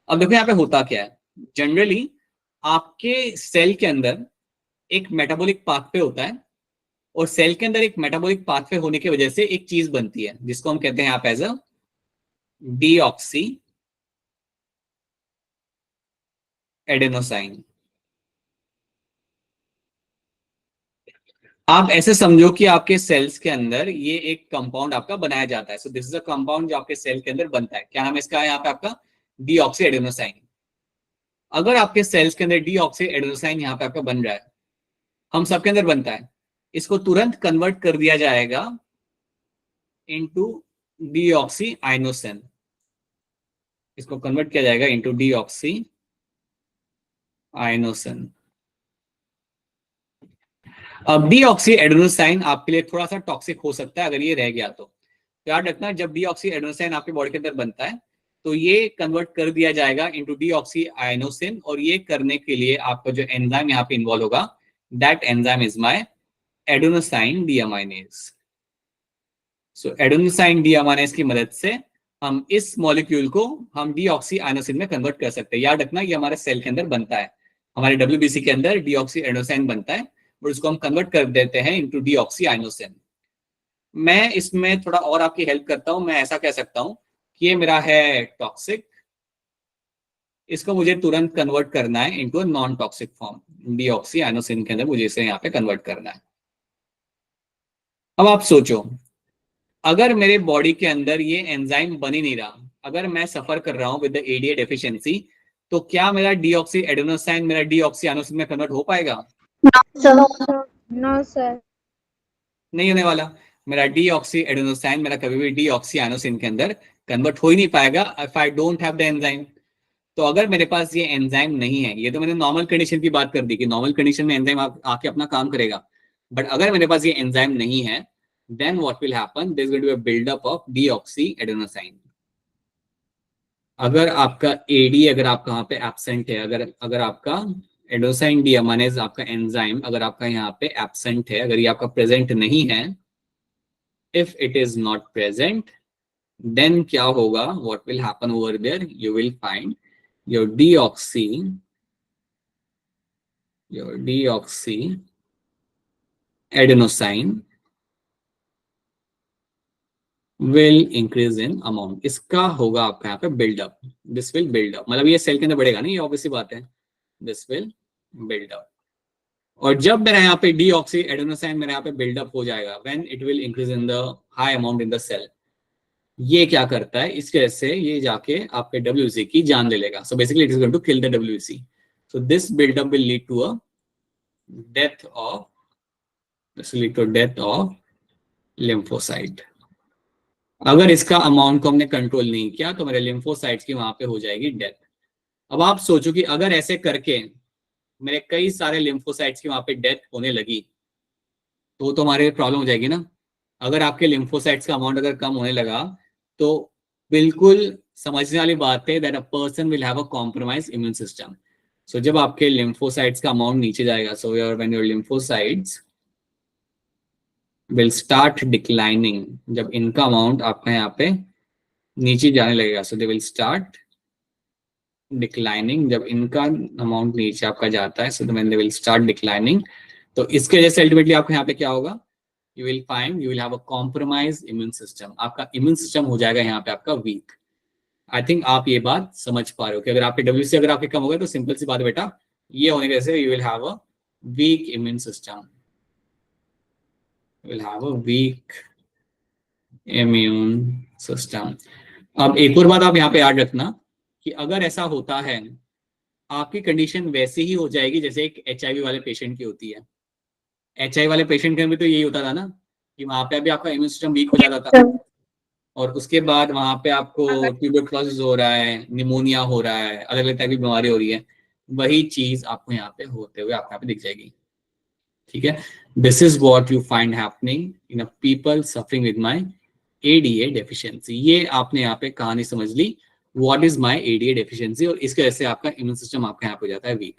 अब देखो यहाँ पे होता क्या है, जनरली आपके सेल के अंदर एक मेटाबॉलिक पाथवे होता है, और सेल के अंदर एक मेटाबॉलिक पाथवे होने की वजह से एक चीज बनती है जिसको हम कहते हैं आप एज अ डीऑक्सी एडेनोसाइन। आप ऐसे समझो कि आपके सेल्स के अंदर ये एक कंपाउंड आपका बनाया जाता है। So this is a compound जो आपके सेल के अंदर बनता है। क्या नाम है इसका? यहाँ पे आपका डीऑक्सी एडेनोसाइन। अगर आपके सेल्स के अंदर डीऑक्सी एडेनोसाइन यहाँ पे आपका बन रहा है, हम सबके अंदर बनता है, इसको तुरंत कन्वर्ट कर दिया जाएगा इनटू डीऑक्सी आइनोसिन, इसको कन्वर्ट किया जाएगा इनटू डीऑक्सी आइनोसिन। अब डीऑक्सी एडेनोसाइन आपके लिए थोड़ा सा टॉक्सिक हो सकता है अगर ये रह गया तो याद रखना, जब डीऑक्सी एडेनोसाइन आपके बॉडी के अंदर बनता है तो ये कन्वर्ट कर दिया जाएगा इनटू डीऑक्सी आइनोसिन, और ये करने के लिए आपका जो एंजाइम यहाँ पे इन्वॉल्व होगा, that enzyme is my adenosine deaminase. So adenosine deaminase की मदद से हम इस मॉलिक्यूल को हम डीऑक्सी आइनोसिन में कन्वर्ट कर सकते हैं। याद रखना ये हमारे सेल के अंदर बनता है, हमारे डब्ल्यूबीसी के अंदर डीऑक्सी एडेनोसाइन बनता है और उसको हम कन्वर्ट कर देते हैं इनटू डीऑक्सी आइनोसिन। मैं इसमें थोड़ा और आपकी हेल्प करता हूं, मैं ऐसा कह सकता हूं कि ये मेरा है टॉक्सिक, इसको मुझे तुरंत कन्वर्ट करना है into non toxic form, deoxyinosine के अंदर मुझे इसे यहाँ पे कन्वर्ट करना है। अब आप सोचो, अगर मेरे बॉडी के अंदर ये एंजाइम बन ही नहीं रहा, अगर मैं सफर कर रहा हूं विद द एडीए डेफिशिएंसी, तो क्या मेरा डीऑक्सी एडेनोसाइन मेरा डीऑक्सी आइनोसिन में कन्वर्ट हो पाएगा? नो सर, नहीं होने वाला। मेरा डीऑक्सी एडेनोसाइन मेरा कभी भी डीऑक्सी आइनोसिन के अंदर कन्वर्ट हो ही नहीं पाएगा if I don't have the enzyme. तो अगर मेरे पास ये एंजाइम नहीं है, ये तो मैंने नॉर्मल कंडीशन की बात कर दी कि नॉर्मल कंडीशन में एंजाइम आके अपना काम करेगा, बट अगर मेरे पास ये एंजाइम नहीं है, then what will happen, there is going to be a build-up of deoxyadenosine। अगर आपका AD अगर आप कहाँ पे एब्सेंट है, अगर आपका एडेनोसाइन डीअमाइनेज आपका एंजाइम अगर आपका यहाँ पे एब्सेंट है, अगर ये आपका प्रेजेंट नहीं है, if it is not present, then क्या होगा, what will happen over there, you will find your deoxy adenosine will increase in amount। इसका होगा आपका यहाँ पे buildup, this will build up, मतलब ये सेल के अंदर बढ़ेगा नहीं, ये ऑब्वियसली बात है, दिस विल बिल्ड अप। और जब मेरा यहाँ पे डीऑक्सी एडेनोसाइन मेरा यहाँ पे बिल्डअप हो जाएगा, when it will increase in the high amount in the cell, ये क्या करता है, इसके वजह से ये जाके आपके डब्ल्यूबीसी की जान ले लेगा। So basically it is going to kill the WBC. So this buildup will lead to a death of lymphocyte. अगर इसका अमाउंट को हमने कंट्रोल नहीं किया तो मेरे लिम्फोसाइट्स की वहां पे हो जाएगी डेथ। अब आप सोचो कि अगर ऐसे करके मेरे कई सारे लिम्फोसाइट्स की वहां पे डेथ होने लगी तो हमारे प्रॉब्लम हो जाएगी ना। अगर आपके लिम्फोसाइट्स का अमाउंट अगर कम होने लगा तो बिल्कुल समझने वाली बात है that a person will have a compromise immune system. So जब आपके लिम्फोसाइट्स का अमाउंट नीचे जाएगा, so when your lymphocytes will start declining, जब इनका अमाउंट आपका यहाँ पे नीचे जाने लगेगा, so they will start declining, जब इनका अमाउंट नीचे आपका जाता है, so when they will start declining, तो इसके वजह से अल्टीमेटली आपको यहाँ पे क्या होगा, you will find you will have a compromised immune system, आपका इम्यून सिस्टम हो जाएगा यहाँ पे आपका वीक। आई थिंक आप ये बात समझ पा रहे हो कि अगर आपके डब्ल्यूसी अगर आपके कम हो गए तो सिंपल सी बात है बेटा, ये होने की वजह से you will have a weak immune system, will have a weak immune system। अब एक और बात आप यहाँ पे याद रखना कि अगर ऐसा होता है, आपकी कंडीशन वैसी ही हो जाएगी जैसे एक HIV वाले पेशेंट की होती है। HIV वाले पेशेंट के भी तो यही होता था ना कि वहां पे भी आपका इम्यून सिस्टम वीक हो जाता था और उसके बाद वहां पे आपको ट्यूबरकुलोसिस हो रहा है, निमोनिया हो रहा है, अलग अलग टाइप की बीमारी हो रही है, वही चीज आपको यहाँ पे होते हुए आपको यहाँ पे दिख जाएगी। ठीक है, this is what you find happening in a people suffering with my ADA deficiency. ये आपने यहाँ पे कहानी समझ ली, what is my ADA deficiency, और इसके वजह से आपका इम्यून सिस्टम आपका यहाँ पे हो जाता है वीक।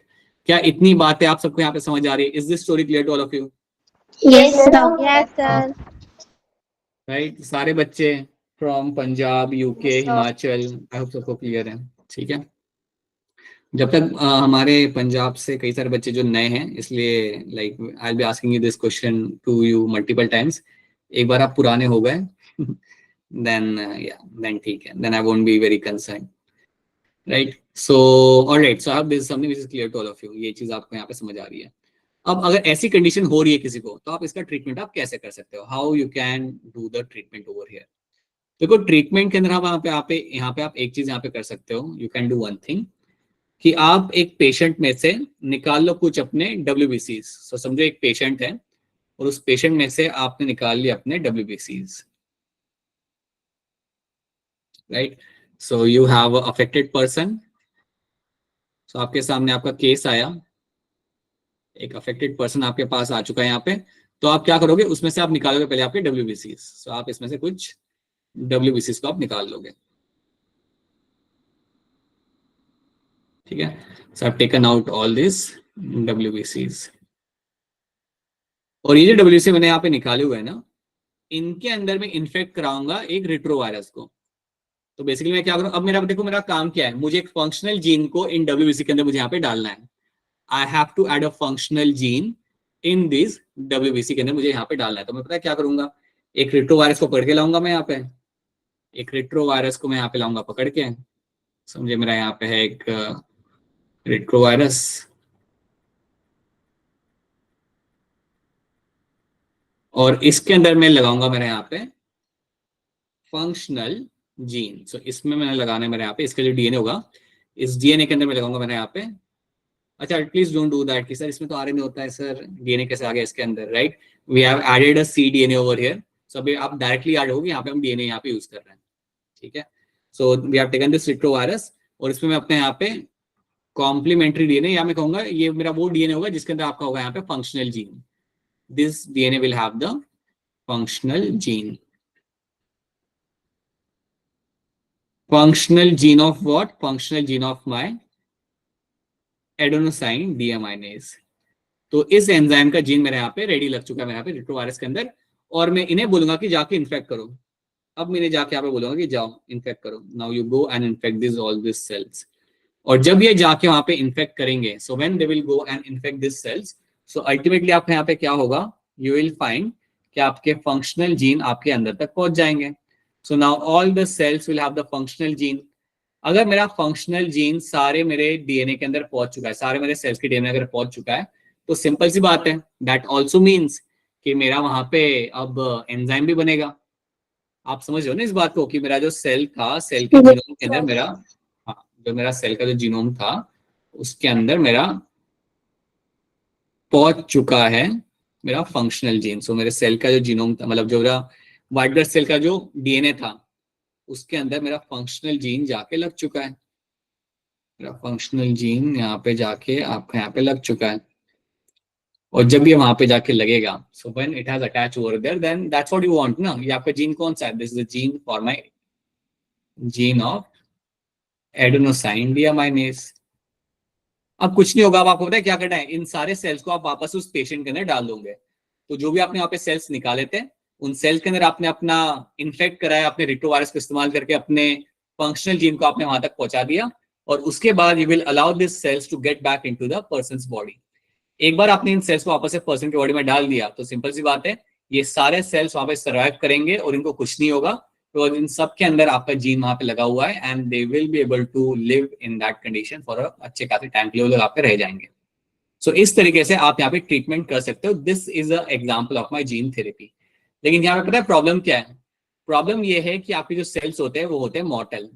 क्या इतनी बातें आप सबको यहाँ पे समझ आ रही है? Is this story clear to all of you? Yes sir. Yes sir. Right, सारे बच्चे फ्रॉम Punjab, UK, Yes, sir. Himachal, I hope सबको क्लियर है। ठीक है, जब तक हमारे पंजाब से कई सारे बच्चे जो नए हैं, इसलिए like I will be asking you this question to you multiple times. एक बार आप पुराने हो गए then ठीक है, then I won't be very concerned, right? So alright, so I hope this is something which is clear to all of you। ये चीज आपको यहाँ पे समझ आ रही है। अब अगर ऐसी कंडीशन हो रही है किसी को, तो आप इसका ट्रीटमेंट आप कैसे कर सकते हो? How you can do the treatment over here? देखो, ट्रीटमेंट के अंदर आप यहाँ पे आप एक चीज यहाँ पे कर सकते हो, you can do one thing, कि आप एक पेशेंट में से निकाल लो कुछ अपने WBCs। सो समझो एक पेशेंट है और उस पेशेंट में से आपने निकाल लिया अपने WBCs, right. So you have affected person, so आपके सामने आपका केस आया, एक अफेक्टेड पर्सन आपके पास आ चुका है यहाँ पे, तो आप क्या करोगे, उसमें से आप निकालोगे पहले आपके WBCs। सो आप इसमें से कुछ WBCs को आप निकाल लोगे, ठीक है। So I have taken out all this WBCs, और ये जो WBC मैंने यहाँ पे निकाले हुए हैं ना, इनके अंदर मैं इन्फेक्ट कराऊंगा एक रेट्रोवायरस को। तो बेसिकली मैं क्या करूं, अब मेरा देखो मेरा काम क्या है, मुझे एक फंक्शनल जीन को इन WBC के अंदर मुझे यहाँ पे डालना है। I have to add a functional gene in this WBC के अंदर मुझे यहाँ पे डालना है। तो मैं पता है क्या करूंगा, एक रेट्रोवायरस को पकड़ के लाऊंगा मैं यहाँ पे, एक रेट्रोवायरस को मैं यहाँ पे लाऊंगा पकड़ के, समझे, मेरा यहाँ पे है एक रेट्रोवायरस, और इसके अंदर मैं लगाऊंगा मेरे यहाँ पे फंक्शनल जीन। सो इसमें मैंने लगाना है मेरे यहाँ पे, इसका जो DNA होगा, इस DNA के अंदर मैं लगाऊंगा मेरे यहाँ पे। अच्छा, प्लीज डोंट डू दैट कि सर इसमें तो RNA होता है, सर DNA कैसे आ गया इसके अंदर, right. We have added a cDNA over here, so अभी आप डायरेक्टली ऐड होगी, यहाँ पे हम DNA यहाँ पे यूज कर रहे हैं, ठीक है। So we have taken this retrovirus, और इसमें मैं अपने यहाँ पे कॉम्प्लीमेंट्री DNA, या मैं कहूंगा ये मेरा वो DNA होगा जिसके अंदर आपका होगा यहाँ पे functional gene. This DNA will have the functional gene. Functional gene of what? Functional gene of my adenosine deaminase। तो इस एंजाइम का जीन मेरे यहाँ पे रेडी लग चुका है मेरे यहाँ पे रेट्रोवायरस के अंदर, और मैं इन्हें बोलूंगा कि जाके इन्फेक्ट करो। अब मैंने जाके यहाँ पे बोलूंगा कि जाओ इन्फेक्ट करो, now you go and infect this all this cells. और जब ये जाके वहां पे इन्फेक्ट करेंगे, so when they will go and infect this cells, so ultimately आपके यहाँ पे क्या होगा, यू विल फाइंड कि आपके फंक्शनल जीन आपके अंदर तक पहुंच जाएंगे। So now all the cells will have the functional gene। अगर मेरा फंक्शनल जीन सारे मेरे DNA के अंदर पहुंच चुका है, सारे मेरे सेल्स के DNA अगर पहुंच चुका है, तो सिंपल सी बात है, दैट ऑल्सो मीन्स कि मेरा वहां पे अब एंजाइम भी बनेगा। आप समझ रहे हो ना इस बात को, कि मेरा जो सेल था, सेल के जीनोम के अंदर मेरा, हाँ, जो मेरा सेल का जो जीनोम था उसके अंदर मेरा पहुंच चुका है मेरा फंक्शनल जीन। सो मेरे सेल का जो जीनोम था, मतलब जो मेरा व्हाइट ब्लड सेल का जो DNA था, उसके अंदर मेरा फंक्शनल जीन जाके लग चुका है, मेरा फंक्शनल जीन यहाँ पे जाके आपका यहाँ पे लग चुका है। और जब ये वहां पे जाके लगेगा, so when it has attach over there, then that's what you want ना। ये आपका जीन कौन सा है, this is the gene for my gene of adenosine deaminase. अब कुछ नहीं होगा, अब आपको पता है क्या करना है, इन सारे सेल्स को आप वापस उस पेशेंट के अंदर डाल दोगे। तो जो भी आपने यहाँ पे सेल्स निकाले थे, उन सेल्स के अंदर आपने अपना इन्फेक्ट कराया, अपने रेट्रोवायरस को इस्तेमाल करके अपने फंक्शनल जीन को आपने वहां तक पहुंचा दिया, और उसके बाद you will allow this cells to get back into the person's body. एक बार आपने इन सेल्स को वापस से पर्सन की बॉडी में डाल दिया, तो सिंपल सी बात है, ये सारे सेल्स वहां पे सर्वाइव करेंगे और इनको कुछ नहीं होगा। तो इन सब के अंदर आपका जीन वहां पे लगा हुआ है, and they will be able to live in that condition for अच्छे खासे टाइम के लिए आप पे रह जाएंगे। सो इस तरीके से आप यहाँ पे ट्रीटमेंट कर सकते हो। This is a example of my gene therapy. लेकिन यहाँ पे पता है प्रॉब्लम क्या है, प्रॉब्लम ये है कि आपके जो सेल्स होते हैं वो होते हैं मॉर्टल।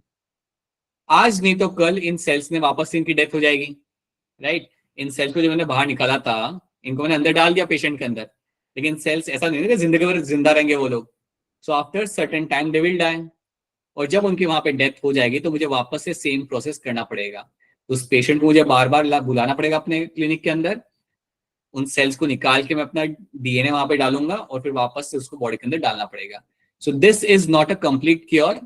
आज नहीं तो कल इन सेल्स ने वापस इनकी डेथ हो जाएगी, राइट। इन सेल्स को जो मैंने बाहर निकाला था, इनको मैंने अंदर डाल दिया पेशेंट के अंदर, लेकिन सेल्स ऐसा नहीं है कि जिंदगी भर जिंदा रहेंगे वो लोग। So after certain time they will die, और जब उनकी वहां पे डेथ हो जाएगी तो मुझे वापस से सेम प्रोसेस करना पड़ेगा। उस पेशेंट को मुझे बार बार बुलाना पड़ेगा अपने क्लिनिक के अंदर, उन सेल्स को निकाल के मैं अपना DNA वहां पे डालूंगा, और फिर वापस से उसको बॉडी के अंदर डालना पड़ेगा। सो this is not a complete cure.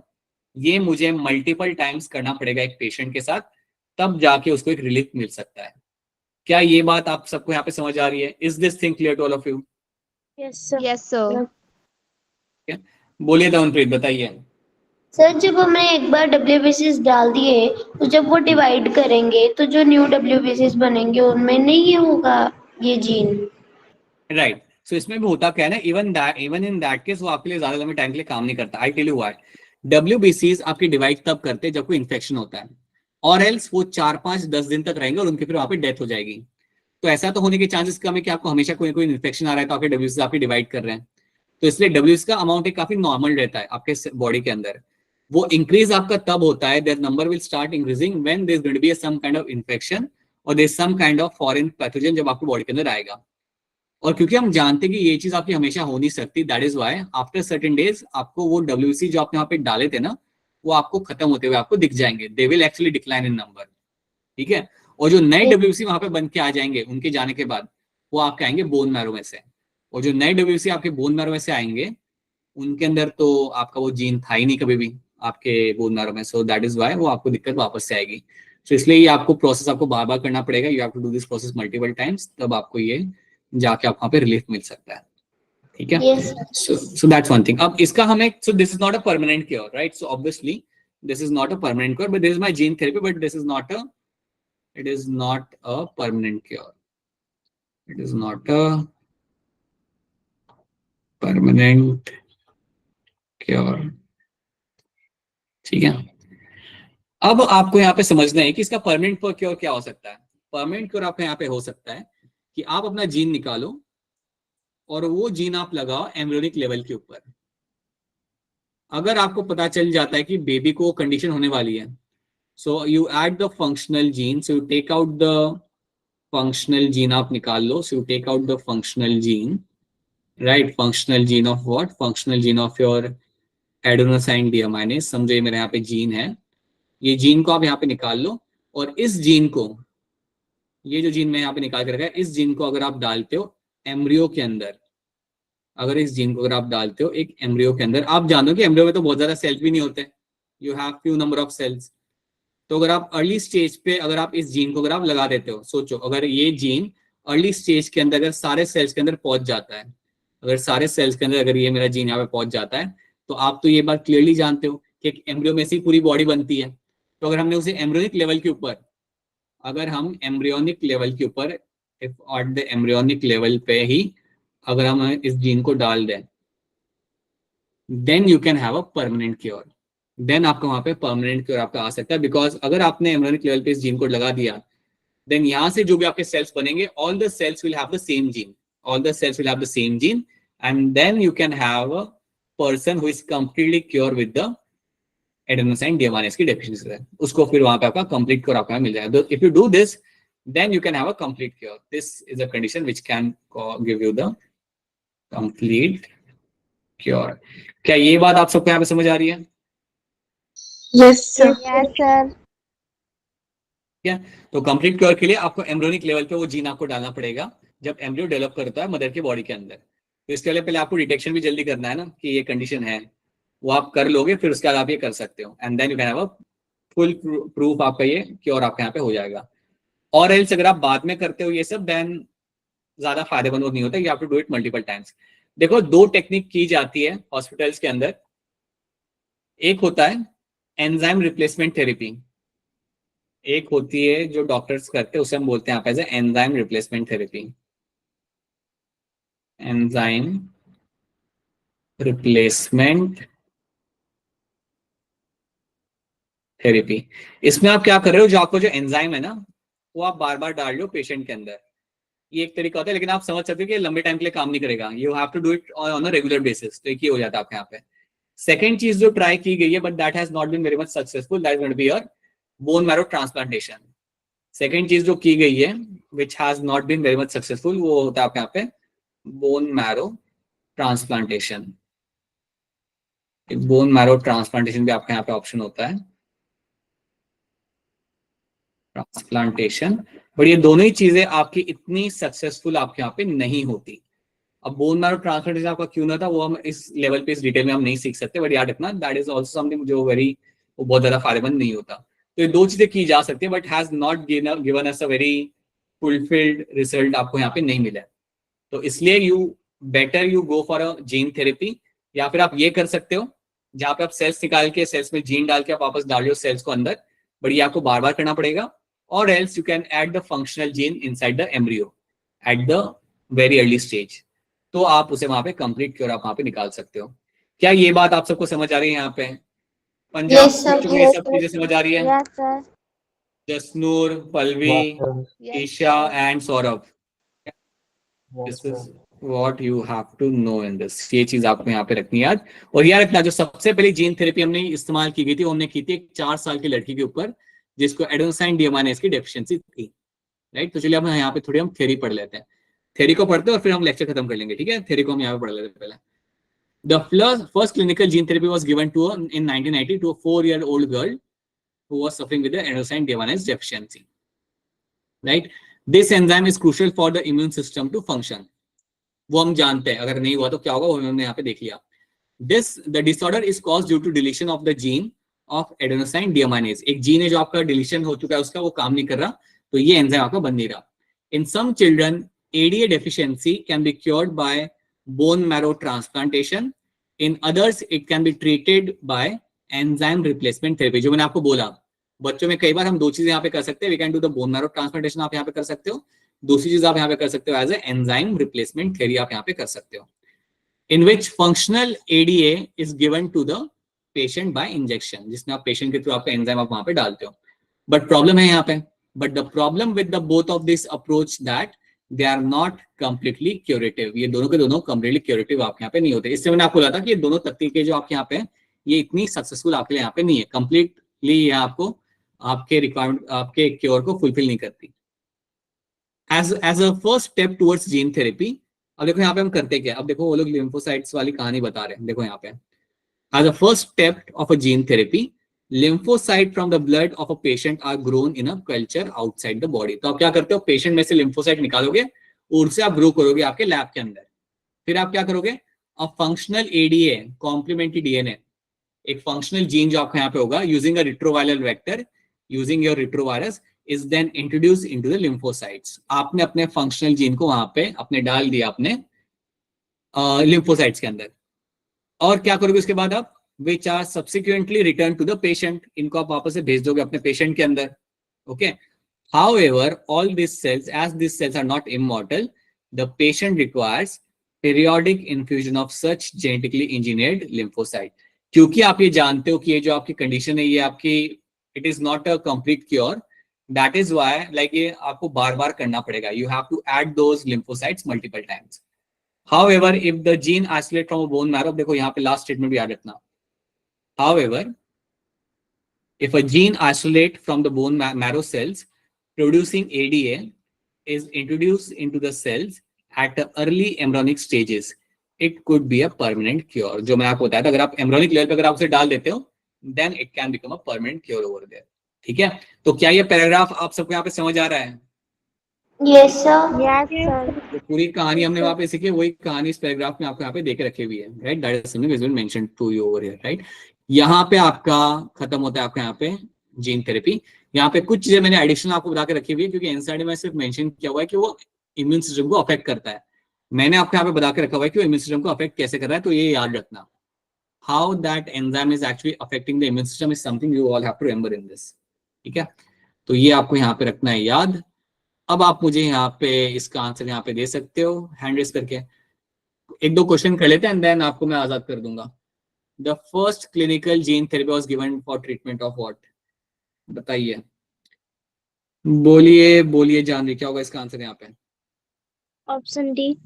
ये मुझे मल्टीपल टाइम्स करना पड़ेगा एक पेशेंट के साथ, तब जाके उसको एक रिलीफ मिल सकता है। क्या ये बात आप सबको यहाँ पे समझ आ रही है? Is this thing clear to all of you? Yes sir. बोलिए धनप्रीत, बताइए। सर जब हमने एक बार WBCs डाल दिए, तो जब वो डिवाइड करेंगे तो जो न्यू WBCs बनेंगे उनमें नहीं ये होगा ये जीन, राइट। सो इसमें भी होता क्या है ना, इवन इन दैट केस वो आपके लिए ज्यादा लंबे टाइम के लिए काम नहीं करता। I tell you why. WBCs आपकी डिवाइड तब करते हैं जब कोई इन्फेक्शन होता है, और एल्स वो 4-5-10 दिन तक रहेंगे और उनकी फिर वहां पे डेथ हो जाएगी। तो ऐसा तो होने के चांसेस कम है कि आपको हमेशा कोई कोई इन्फेक्शन आ रहा है तो आपके WBCs आपकी डिवाइड कर रहे हैं। तो इसलिए WBCs का अमाउंट एक काफी नॉर्मल रहता है आपके बॉडी के अंदर। वो इंक्रीज आपका तब होता है, their number will start increasing when there is going to be some kind of infection और there is some kind of foreign pathogen जब आपकी बॉडी के अंदर आएगा। और क्योंकि हम जानते हैं कि ये चीज आपकी हमेशा हो नहीं सकती, that is why after certain days आपको वो WBC जो आपने वहाँ पे डाले थे ना, वो आपको खत्म होते हुए आपको दिख जाएंगे, they will actually decline in number, ठीक है। और जो नए WBC वहां पे बन के आ जाएंगे उनके जाने के बाद, वो आपके आएंगे बोन मैरो में से, और जो नए WBC आपके बोन मैरो में से आएंगे उनके अंदर तो आपका वो जीन था ही नहीं कभी भी आपके बोन मैरो में, सो दैट इज वाई वो आपको दिक्कत वापस से आएगी। तो इसलिए ये आपको प्रोसेस आपको बार बार करना पड़ेगा, you have to do this process multiple times, तब आपको ये जाके आप वहाँ पे रिलीफ मिल सकता है, ठीक है। Yes. So that's one thing. अब इसका हमें, सो this is not a permanent cure, right, so obviously this is not a permanent cure, but this is my gene therapy, but this is not a, it is not a permanent cure, it is not a permanent cure, ठीक है। अब आपको यहाँ पे समझना है कि इसका परमानेंट क्योर क्या हो सकता है। परमानेंट क्योर आपको यहाँ पे हो सकता है कि आप अपना जीन निकालो और वो जीन आप लगाओ एम्ब्रियोनिक लेवल के ऊपर। अगर आपको पता चल जाता है कि बेबी को कंडीशन होने वाली है, so you add the functional gene, so you take out the functional gene, आप निकाल लो, so you take out the functional gene, right, functional gene of what, functional gene of your adenosine deaminase, समझो ये मेरे यहाँ पे gene है, ये जीन को आप यहाँ पे निकाल लो, और इस जीन को, ये जो जीन मैं यहाँ पे निकाल कर रखा है, इस जीन को अगर आप डालते हो एम्ब्रियो के अंदर, अगर इस जीन को अगर आप डालते हो एक एम्ब्रियो के अंदर, आप जानो कि एम्ब्रियो में तो बहुत ज्यादा सेल्स भी नहीं होते, you have few number of cells, तो अगर आप अर्ली स्टेज पे अगर आप इस जीन को अगर आप लगा देते हो, सोचो अगर ये जीन अर्ली स्टेज के अंदर अगर सारे सेल्स के अंदर पहुंच जाता है, अगर सारे सेल्स के अंदर अगर ये मेरा जीन यहाँ पे पहुंच जाता है, तो आप तो ये बात क्लियरली जानते हो कि एक एम्ब्रियो में से ही पूरी बॉडी बनती है। तो अगर हमने उसे एम्ब्रियोनिक लेवल के ऊपर, अगर हम एम्ब्रियोनिक लेवल के ऊपर, if at the embryonic level पे ही अगर हम इस जीन को डाल दें, then you can have a permanent cure, देन आपका वहां पे परमानेंट क्योर आपका आ सकता है। बिकॉज अगर आपने एम्ब्रियोनिक लेवल पे इस जीन को लगा दिया, देन यहाँ से जो भी आपके सेल्स बनेंगे, all the cells will have the same gene, all the cells will have the same gene, and then you can have a person who is completely cured with the adenosine deaminase की deficiency है, उसको फिर वहां पे आपका complete cure आपको मिल जाएगा। If you do this, then you can have a complete cure. This is a condition which can give you the complete cure. क्या ये बात आप सबको यहाँ पे समझ आ रही है? Yes sir. Yes sir. क्या तो कंप्लीट क्योर के लिए आपको एम्ब्रियोनिक लेवल पे वो जीन आपको डालना पड़ेगा जब एम्ब्रियो डेवलप करता है मदर की बॉडी के अंदर। तो इसके लिए पहले आपको डिटेक्शन भी जल्दी करना है ना कि ये कंडीशन है, वो आप कर लोगे, फिर उसके बाद आप ये कर सकते हो, and then you can have a full proof आपका ये क्योर आपके यहाँ पे हो जाएगा। और एल्स अगर आप बाद में करते हो ये सब, देन ज्यादा फायदेमंद नहीं होता, you have to do it multiple times. देखो दो टेक्निक की जाती है हॉस्पिटल्स के अंदर, एक होता है एंजाइम रिप्लेसमेंट थेरेपी, एक होती है जो डॉक्टर्स करते हैं उसे हम बोलते हैं आप as enzyme replacement therapy, enzyme replacement therapy. इसमें आप क्या कर रहे हो, जो आपको जो एंजाइम है ना वो आप बार बार डाल लो पेशेंट के अंदर, ये एक तरीका होता है, लेकिन आप समझ सकते हो कि लंबे टाइम के लिए काम नहीं करेगा, you have to do it on a regular basis, तो एक ही हो जाता है आपके यहाँ पे। सेकेंड चीज जो ट्राई की गई है but that has not been very much successful, that is going to be your bone marrow transplantation. Second चीज जो की गई है which has not been very much successful, वो होता है आपके यहाँ पे bone marrow transplantation. Bone marrow transplantation भी आपके यहाँ पे ऑप्शन होता है, ट्रांसप्लांटेशन, बट ये दोनों ही चीजें आपकी इतनी सक्सेसफुल आपके यहाँ पे नहीं होती। अब बोन मैरो ट्रांसप्लांटेशन आपका क्यों ना था वो हम इस लेवल पे इस डिटेल में हम नहीं सीख सकते, बट याद रखना दैट इज ऑल्सो समथिंग जो वो बहुत ज्यादा फायदेमंद नहीं होता। तो ये दो चीजें की जा सकती है but has not given us a very fulfilled result, आपको यहाँ पे नहीं मिला। तो इसलिए you go for a gene therapy, या फिर आप ये कर सकते हो जहाँ पे आप सेल्स निकाल के सेल्स में जीन डाल के आप वापस डाल लो सेल्स को अंदर, बट ये आपको बार बार करना पड़ेगा। और else you can add the functional gene inside the embryo at the very early stage, तो आप उसे वहां पे कंप्लीट क्योर आप वहां पे निकाल सकते हो। क्या ये बात आप सबको समझ आ रही है? यहाँ पे पंजाब Yes, sir. बच्चों को ये सब चीजें समझ आ रही है? Yes sir. Jasnoor, Pallavi, Isha and Saurabh, this is what you have to know in this, ये चीज आपको यहाँ पे रखनी है याद। और याद रखना जो सबसे पहले जीन थेरेपी हमने इस्तेमाल की गई थी, हमने की थी एक 4 साल की लड़की के ऊपर जिसको एडेनोसाइन डिहामाइनेज की डेफिशिएंसी थी, राइट। तो चलिए अब यहाँ पे थोड़ी हम थ्योरी पढ़ लेते हैं। थ्योरी को पढ़ते हैं और फिर हम लेक्चर खत्म कर लेंगे, ठीक है। थ्योरी को हम यहाँ पे पढ़ लेते हैं पहले। The first clinical gene therapy was given to in 1990 to a 4-year-old girl who was suffering with the adenosine deaminase deficiency. Right? This enzyme is crucial for the immune system to function. वो हम जानते हैं, अगर नहीं हुआ तो क्या होगा वो हमने यहाँ पे देख लिया। The disorder is caused due to deletion of the gene of adenosine deaminase. एक जीन है जो आपका डिलीशन हो चुका है, उसका वो काम नहीं कर रहा, तो ये एंजाइम आपका बन नहीं रहा। In some children, ADA deficiency can be cured by bone marrow transplantation. In others, it can be treated by enzyme replacement therapy. जो मैंने आपको बोला, बच्चों में कई बार हम दो चीजें यहाँ पे कर सकते हैं। We can do the bone marrow transplantation, आप यहाँ पे कर सकते हो। दूसरी चीज आप यहाँ पे कर सकते हो as a enzyme replacement therapy, आप यहाँ पे कर सकते हो। In which functional ADA is given to the patient by injection, जिसमें आप पेशेंट के थ्रू आपका एंजाइम आप वहां पे डालते हो। बट प्रॉब्लम है यहाँ पे, but the problem with the both of this approach that they are not completely curative. ये दोनों के दोनों कंप्लीटली क्यूरेटिव आपके यहाँ पे नहीं होते। इससे मैंने आपको बोला था कि ये दोनों तकनीकें जो आपके यहाँ पे ये इतनी सक्सेसफुल आपके लिए यहाँ पे नहीं है, कंप्लीटली ये आपको आपके रिक्वायरमेंट आपके क्योर को फुलफिल नहीं करती। As a first step towards gene therapy, अब देखो यहाँ पे हम करते क्या, अब देखो वो लोग लिम्फोसाइट्स वाली कहानी बता रहे हैं। देखो यहाँ पे as a first step of a gene therapy, lymphocyte from the blood of a patient are grown in a culture outside the body। तो आप क्या करते हो, पेशेंट में से लिम्फोसाइट निकालोगे और उससे आप ग्रो करोगे आपके लैब के अंदर। फिर आप क्या करोगे, a functional ADA complementary DNA, एक फंक्शनल जीन जो आपका यहाँ पे होगा, using a retroviral vector, using your retrovirus, is then introduce into the lymphocytes. आपने अपने फंक्शनल जीन को वहां पे अपने डाल दिया अपने लिम्फोसाइट्स के अंदर, और क्या करोगे उसके बाद आप, which are subsequently returned to the patient, इनको आप वापस से भेज दोगे अपने पेशेंट के अंदर। okay, however all these cells, as these cells are not immortal, the patient requires periodic infusion of such genetically engineered lymphocyte। क्योंकि आप ये जानते हो कि ये जो आपकी कंडीशन है ये आपकी it is not a complete cure, that is why like ये आपको बार बार करना पड़ेगा, you have to add those lymphocytes multiple times। however if the gene isolate from a bone marrow, देखो यहाँ पे लास्ट स्टेटमेंट भी याद रखना, however if a gene isolate from the bone marrow cells, producing ADA is introduced into the cells at the early embryonic stages, it could be a permanent cure। जो मैं आपको बताया था, अगर आप एम्ब्रियोनिक लेवल पे अगर आप उसे डाल देते हो, then it can become a permanent cure over there। ठीक है, तो क्या ये पैराग्राफ आप सबको यहाँ पे समझ आ रहा है? Yes sir. Yes sir. जो पूरी कहानी हमने वहां पे सीखी, वही कहानी इस पैराग्राफ में आपको यहाँ पे देके रखी हुई है, right? That is something which will mention to you over here, right? यहाँ पे आपका खत्म होता है आपका यहाँ पे जीन थेरेपी। यहाँ पे कुछ चीजें मैंने एडिशनल आपको बता के रखी हुई है, क्योंकि एनसीईआरटी में सिर्फ मेंशन किया हुआ है कि वो इम्यून सिस्टम को अफेक्ट करता है। मैंने आपको यहाँ पे बता के रखा हुआ है कि वो इम्यून सिस्टम को अफेक्ट कैसे कर रहा है, तो ये याद रखना। How that enzyme is actually affecting the immune system is something you all have to remember in this. ठीक है, तो ये आपको यहाँ पे रखना है याद। अब आप मुझे यहाँ पे इसका आंसर यहाँ पे दे सकते हो हैंड रेस करके। एक दो क्वेश्चन कर लेते हैं एंड देन आपको मैं आजाद कर दूंगा। The first clinical gene therapy was given for treatment of what, बताइए, बोलिए बोलिए जानवी, क्या होगा इसका आंसर यहाँ पे? Option D.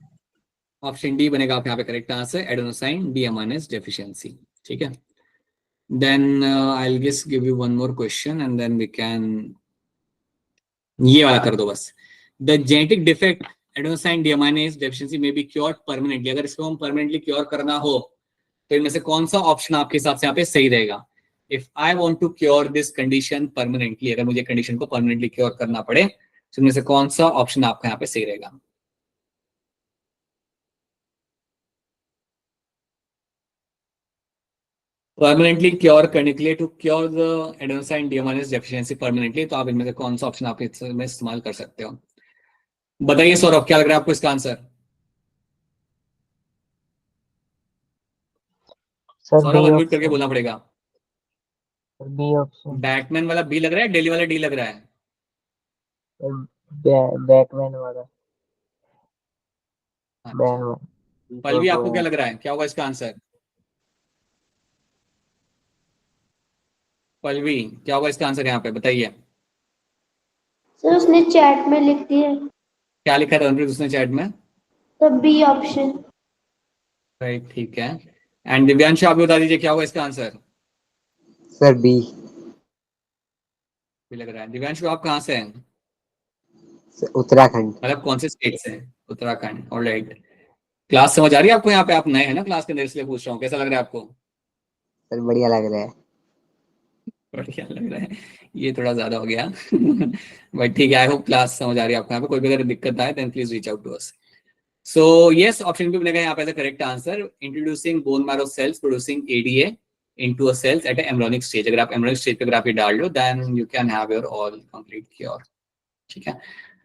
ऑप्शन डी बनेगा आप यहाँ पे correct answer, adenosine deaminase deficiency. ठीक है, then I will just give you one more question and then we can, ये वाला कर दो बस। The genetic defect adenosine deaminase deficiency में बी क्योर्ड परमानेंटली। अगर इसको हम परमानेंटली क्योर करना हो तो इनमें से कौन सा ऑप्शन आपके हिसाब से यहाँ पे सही रहेगा? If I want to cure this condition permanently, अगर मुझे कंडीशन को परमानेंटली क्योर करना पड़े तो इनमें से कौन सा ऑप्शन आपका यहाँ पे सही रहेगा? परमानेंटली क्योर करने के लिए, to cure the adenosine deaminase deficiency permanently, तो आप इनमें से कौन सा ऑप्शन आप इसमें इस्तेमाल कर सकते हो? बताइए सौरभ, क्या लग रहा है आपको इसका आंसर? सौरभ अनम्यूट करके बोलना पड़ेगा। B option. बैटमैन वाला बी लग रहा है, डेली वाला डी लग रहा है? बैटमैन वाला। अच्छा। पल्लवी आपको क्या लग रहा है, क्या होगा इसका आंसर? पल्लवी क्या होगा इसका आंसर यहाँ पे, बताइए। सर उसने चैट में लिख दिया है। क्या लिखा था रणप्रीत उसने चैट में? तो बी ऑप्शन। राइट, ठीक है। एंड दिव्यांश आप भी बता दीजिए क्या होगा इसका आंसर? Sir B. भी लग रहा है। दिव्यांश आप कहाँ से हैं? उत्तराखंड। मतलब कौन से स्टेट से हैं? उत्तराखंड। ऑलराइट। क्लास समझ आ रही है आपको? यहाँ पे आप नए हैं ना क्लास के अंदर, इसलिए पूछ रहा हूँ। कैसा लग रहा है आपको? सर बढ़िया लग रहा है। बढ़िया लग रहा है, ये थोड़ा ज्यादा हो गया बट ठीक है। आई होप क्लास समझ आ रही है आपको। यहाँ पे कोई भी अगर दिक्कत आए then please reach out to us. So yes, option B बनेगा यहाँ पे correct answer. Introducing bone marrow cells producing ADA into a cells at a embryonic stage। अगर आप embryonic stage पे अगर आप ये डाल लो then you can have your all complete cure। ठीक है,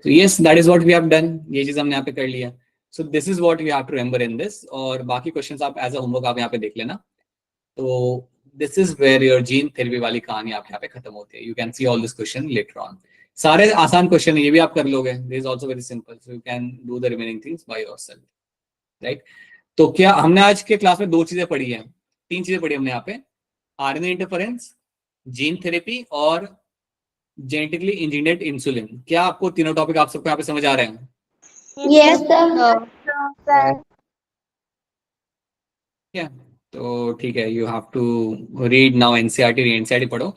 so yes that is what we have done। ये चीज हमने यहाँ पे कर लिया। so this is what you have to remember in this। और बाकी क्वेश्चंस आप एज अ होमवर्क आप यहाँ पे देख लेना। तो this is where your gene therapy वाली कहानी आपके यहाँ पे खत्म होती है। you can see all this question later on। सारे आसान क्वेश्चन है, ये भी आप कर लोगे। this is also very simple so you can do the remaining things by yourself, right। तो क्या हमने आज के क्लास में 2 चीजें पढ़ी हैं, 3 चीजें पढ़ी हमने यहाँ पे। आरएनए इंटरफेरेंस, जीन थेरेपी और जेनेटिकली इंजीनियर्ड इंसुलिन। क्या आपको तीनों टॉपिक आप सबको यहाँ पे समझ आ रहे हैं? Yes sir. सर क्या तो ठीक है, you have to read now NCERT. NCERT पढ़ो।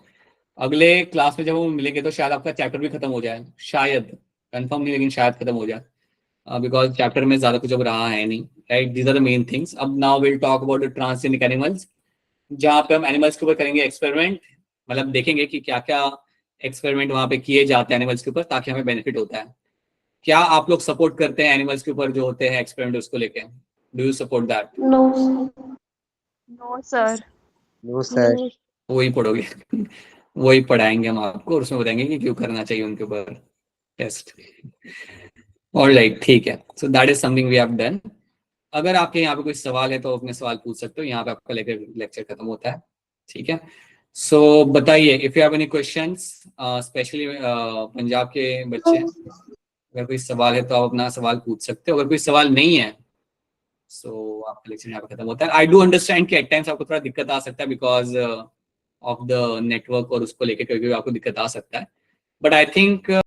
अगले क्लास में जब हम मिलेंगे तो शायद आपका चैप्टर भी खत्म हो जाए, शायद, कंफर्म नहीं लेकिन शायद खत्म हो जाए, बिकॉज चैप्टर में ज्यादा कुछ अब रहा है नहीं, right. These are the main things. अब now will talk about the transgenic animals, जहाँ पे हम एनिमल्स के ऊपर करेंगे एक्सपेरिमेंट। मतलब देखेंगे कि क्या क्या एक्सपेरिमेंट वहां पे किए जाते हैं एनिमल्स के ऊपर ताकि हमें बेनिफिट होता है। क्या आप लोग सपोर्ट करते हैं एनिमल्स के ऊपर जो होते हैं एक्सपेरिमेंट उसको लेके? Do you support that? No no sir. No sir. वही पढ़ोगे वही पढ़ाएंगे हम आपको और उसमें बताएंगे कि क्यों करना चाहिए उनके ऊपर टेस्ट। ऑलराइट, ठीक है। So that is something we have done. अगर आपके यहाँ पे कोई सवाल है तो अपने सवाल पूछ सकते हो। यहाँ पे आपका लेक्चर खत्म होता है, ठीक है। सो बताइए if you have any questions, specially Punjab के बच्चे, अगर कोई सवाल है तो आप अपना सवाल पूछ सकते हो। अगर कोई सवाल नहीं है सो आपका लेक्चर यहाँ पे खत्म होता है। आई डू अंडरस्टैंड कि एट टाइम्स आपको थोड़ा दिक्कत आ सकता है बिकॉज ऑफ द नेटवर्क और उसको लेके कभी आपको दिक्कत आ सकता है, बट आई थिंक